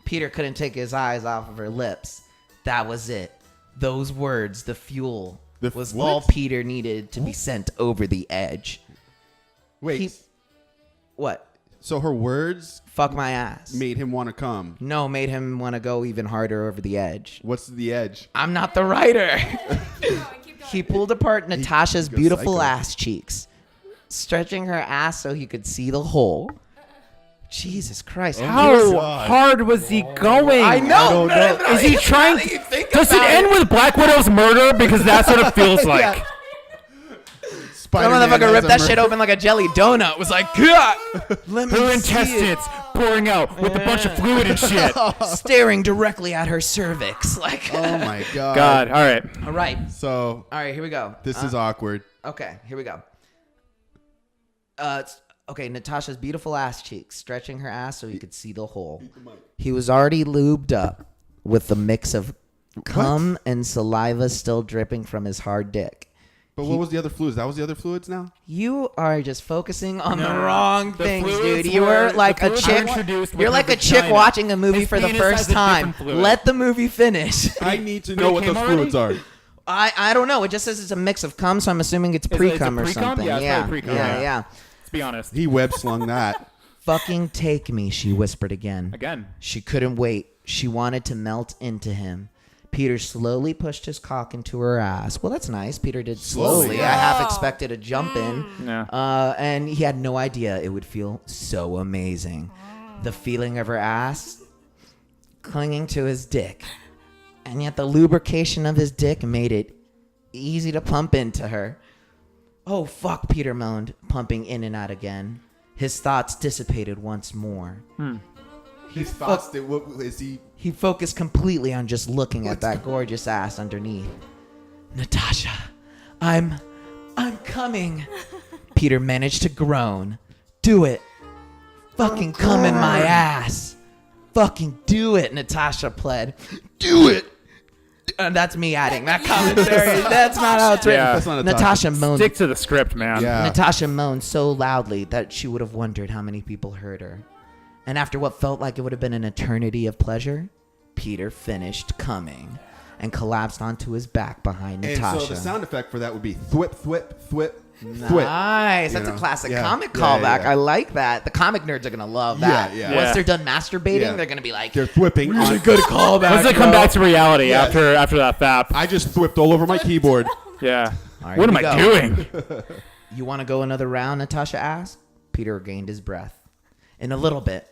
Peter couldn't take his eyes off of her lips. That was it. Those words, the fuel, was what? all Peter needed to be sent over the edge. Wait. What? So her words Fuck my ass. made him want to come. No, made him want to go even harder over the edge. What's the edge? I'm not the writer. Keep going. He pulled apart Natasha's goes beautiful psycho. ass cheeks, stretching her ass so he could see the hole. Jesus Christ. How God. hard was he going? I know. don't know. Is he trying? Does it end with Black Widow's murder? Because that's what it feels like. Yeah. That Spider-Man motherfucker has ripped a that mur- shit open like a jelly donut. It was like, "Gah!" Let me Her see it. intestines pouring out with a bunch of fluid and shit. Staring directly at her cervix. Like, Oh my god. God. All right. all right. So All right, here we go. this is awkward. Okay, here we go. Okay, Natasha's beautiful ass cheeks, stretching her ass so he could see the hole. He was already lubed up with the mix of cum and saliva still dripping from his hard dick. But what was the other fluids? That was the other fluids now? You are just focusing on the No, wrong the things, fluids dude. You were were- like the a fluids chick. were introduced You're with like her a chick vagina. watching a movie His for the penis first has a time. different fluid. Let the movie finish. I need to They know what came those already? fluids are. I don't know. It just says it's a mix of cum, so I'm assuming it's Is it- it's a pre-cum or pre-cum? something. Yeah, it's yeah, probably pre-cum, yeah, yeah. yeah. Let's be honest. He web slung that. Fucking take me, she whispered again. Again. She couldn't wait. She wanted to melt into him. Peter slowly pushed his cock into her ass. Well, that's nice. Peter did slowly. Slowly. I half expected a jump in. Yeah. And he had no idea it would feel so amazing. The feeling of her ass clinging to his dick. And yet the lubrication of his dick made it easy to pump into her. Oh, fuck, Peter moaned, pumping in and out again. His thoughts dissipated once more. His thoughts that what is he? He focused completely on just looking at that gorgeous ass underneath. Natasha, I'm coming. Peter managed to groan. Do it. Fucking come in my ass. Fucking do it, Natasha pled. Do it. That's me adding that commentary. That's not how it's written. Yeah. That's not Natasha moaned. Stick to the script, man. Yeah. Natasha moaned so loudly that she would have wondered how many people heard her. And after what felt like it would have been an eternity of pleasure, Peter finished coming and collapsed onto his back behind And Natasha. so the sound effect for that would be thwip, thwip, thwip, thwip. Nice. You That's a know? classic Yeah. comic Yeah, callback. yeah. I like that. The comic nerds are going to love that. Yeah, Once yeah. they're done masturbating, Yeah. they're going to be like, They're thwipping. on- good callback. Once they come bro. back to reality Yeah. after that fap. I just thwipped all over my keyboard. Yeah. All right, What am here we I go. doing? You want to go another round, Natasha asked. Peter regained his breath. In a little bit.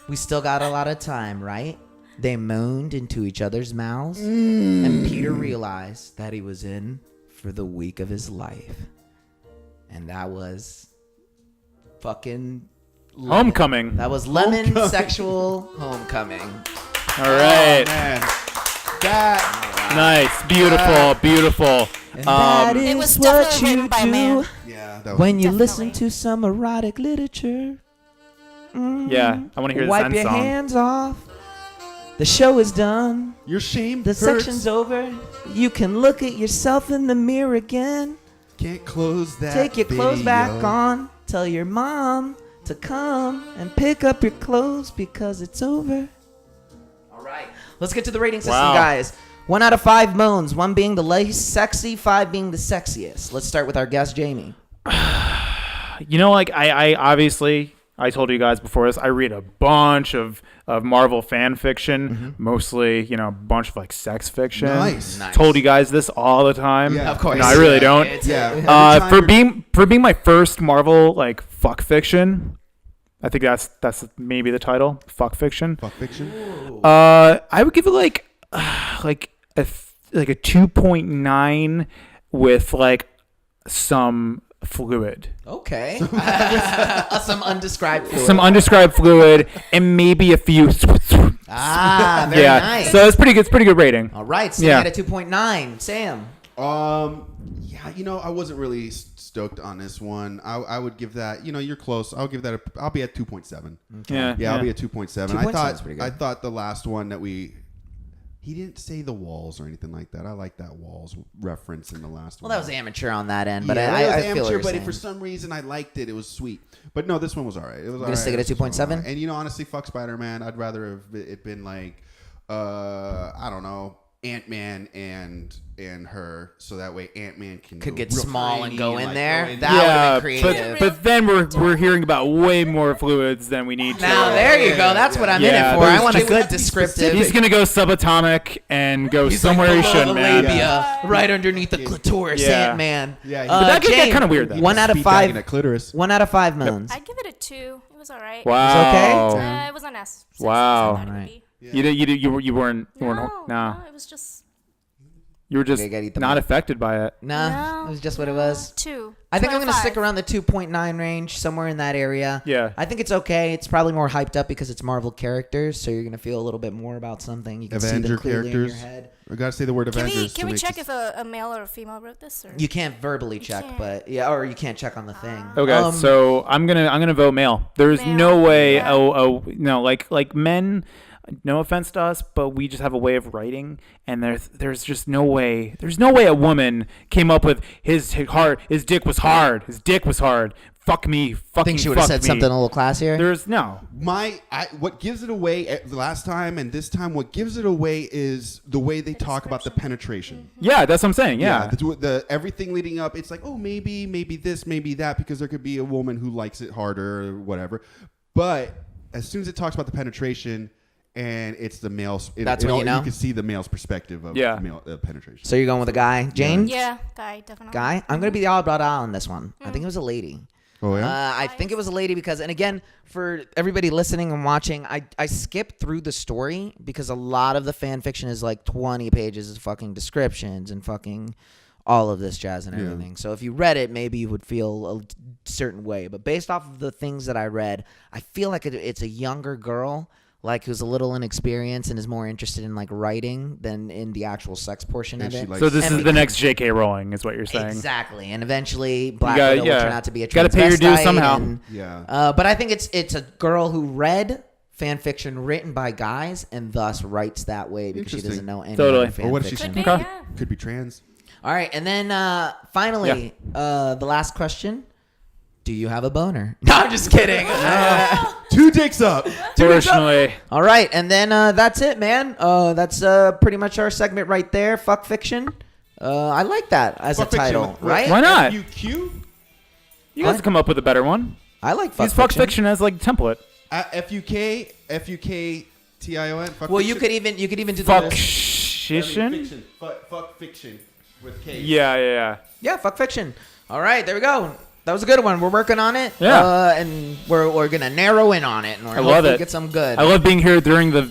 We still got a lot of time, right? They moaned into each other's mouths, and Peter realized that he was in for the week of his life. And that was fucking lemon. Homecoming. That was lemon sexual homecoming. All right. Man, that. Nice. Beautiful. Beautiful. And that It is was what definitely you written by a man. do Yeah, that was. when you Definitely. listen to some erotic literature. Yeah. I want to hear this Wipe end your song. hands off. The show is done. Your shame. The hurts. section's over. You can look at yourself in the mirror again. Can't close that. Take your clothes back video. on. Tell your mom to come and pick up your clothes because it's over. All right. Let's get to the rating system, Wow. guys. 1 out of 5 moans. 1 being the least sexy, 5 being the sexiest. Let's start with our guest, Jamie. You know, like I obviously I told you guys before this, I read a bunch of Marvel fan fiction, mostly, you know, a bunch of like sex fiction. Nice. Told you guys this all the time. Yeah. Of course. No, I really don't. Yeah. Every For time being my first Marvel like fuck fiction, I think that's maybe the title, fuck fiction. fuck fiction. I would give it like a 2.9 with like some fluid. Okay. Some undescribed fluid. Some undescribed fluid and maybe a few. very Yeah, nice. so it's pretty good. It's pretty good rating. All right. So Yeah. at a 2.9. Sam. Yeah, you know, I wasn't really stoked on this one. I would give that. You know, you're close. I'll give that. I'll be at 2.7. Yeah, Yeah, I'll be at 2.7. 2.7 is pretty good. I thought the last one that He didn't say the walls or anything like that. I like that walls reference in the last one. Well, that was amateur on that end, but yeah, I it was feel what amateur, you're but saying. for some reason I liked it. It was sweet. But no, this one was all right. It was all gonna stick it at 2.7? And honestly, fuck Spider-Man. I'd rather have it been like, I don't know, Ant-Man and her, so that way Ant-Man Could go get real small tiny and go in like, there. go in That Yeah, would have been creative. but then we're hearing about way more fluids than we need to. Now there you go. That's what I'm in Yeah, it for. I there's want a just- good descriptive. He's gonna go subatomic and go He's somewhere like he below shouldn't, the man. labia, right underneath the clitoris, Yeah. Ant-Man. Yeah, Uh, But that could get Jane, kind of weird. Then. 1 out of Speed 5. dagging a clitoris. 1 out of 5 moons. I'd give it a 2. It was alright. Wow. okay? It wasn't as sexy Wow. as I thought it would Right. be. You weren't No, nah. it was just You were just Okay, gotta eat the not milk. affected by it. Nah, it was just what it was. 2. I think 2 I'm out going of to stick 5. around the 2.9 range, somewhere in that area. Yeah. I think it's okay. It's probably more hyped up because it's Marvel characters, so you're going to feel a little bit more about something. You can see them Avenger clearly in your characters. head. I gotta say the word Can Avengers. we, to can we make check this- if a male or a female wrote this? Or? You can't verbally check, can't. but yeah, or you can't check on the thing. Okay, so I'm gonna vote male. There's no Male, way. yeah. No, like men. No offense to us, but we just have a way of writing, and there's just no way. There's no way a woman came up with his dick was hard. His dick was hard. Fuck me. I Fucking think she would have fuck said me. something a little classier. There's no. What gives it away the last time and this time, what gives it away is the way they talk about the penetration. Yeah, that's what I'm saying. Yeah. the everything leading up, it's like, oh, maybe this, maybe that, because there could be a woman who likes it harder or whatever. But as soon as it talks about the penetration and it's the male's, That's when you know? You can see the male's perspective of Yeah. male penetration. So you're going with a guy, Jane? Yeah, guy, definitely. Guy? I'm going to be the odd out on this one. I think it was a lady. Oh yeah. I think it was a lady because, and again, for everybody listening and watching, I skipped through the story because a lot of the fan fiction is like 20 pages of fucking descriptions and fucking all of this jazz and Yeah. everything. So if you read it, maybe you would feel a certain way. But based off of the things that I read, I feel like it's a younger girl, like who's a little inexperienced and is more interested in like writing than in the actual sex portion And of she it. likes- So this And is the next J.K. Rowling, is what you're saying. Exactly, and eventually Black gotta- Widow will yeah. turn out to be a Gotta pay your dues transvestite somehow. and- Yeah. but I think it's a girl who read fan fiction written by guys and thus writes that way because she doesn't Interesting. know any Totally. other fan Or what if she's- fiction. Could be, Okay. yeah. Could be trans. All right, and then finally, the last question: do you have a boner? No, I'm just kidding. 2 dicks up. Fortunately. All right, and then that's it, man. That's pretty much our segment right there. Fuck fiction. I like that as Fuck a fiction title, with- right? Why not? FUQ? You guys come up with a better one. I like fuck Use fuck fiction. fiction as like template. FUKTION. Fuck Well, fiction. you could even do Fuck the fiction. Fuck fiction with K. Yeah. yeah, fuck fiction. All right, there we go. That was a good one. We're working on it. Yeah. And we're gonna narrow in on it, and we're I love hopefully it. get some good. I love being here during the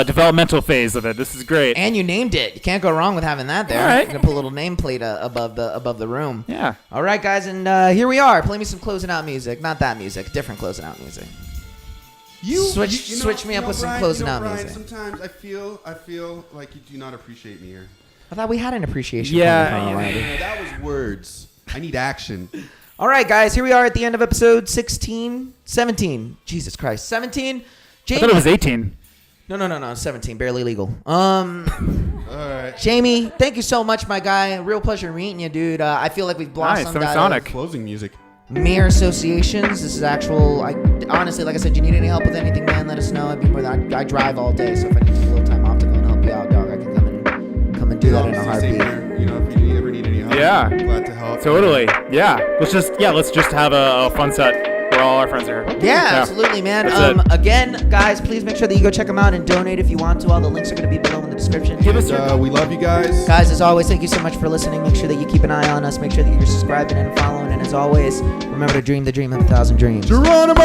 developmental phase of it. This is great. And you named it. You can't go wrong with having that there. All right. You're gonna put a little nameplate above the room. Yeah. All right, guys, and here we are. Play me some closing out music. Not that music. Different closing out music. Switch me up with some Brian, closing you know, out Brian, music. Sometimes I feel like you do not appreciate me here. I thought we had an appreciation. Yeah, point yeah. already. That was words. I need action. All right, guys, here we are at the end of episode 17. Jesus Christ, 17. I Jamie. thought it was 18. No, 17, barely legal. All right. Jamie, thank you so much, my guy. Real pleasure meeting you, dude. I feel like we've blossomed Nice, out Sonic. Closing music. of mere associations. This is actual. Honestly, like I said, you need any help with anything, man, let us know. I'd be more than I drive all day, so if I need to take a little time off to go and help you out, dog, I can come and do that in a Obviously, same heartbeat. here. You know, if you ever need any help, Yeah. I'm glad to help. Totally. Yeah. Let's just have a fun set where all our friends are here. Yeah, absolutely, man. That's it. Again, guys, please make sure that you go check them out and donate if you want to. All the links are going to be below in the description. Give us And, we love you guys. Guys, as always, thank you so much for listening. Make sure that you keep an eye on us. Make sure that you're subscribing and following. And as always, remember to dream the dream of 1,000 dreams. Geronimo!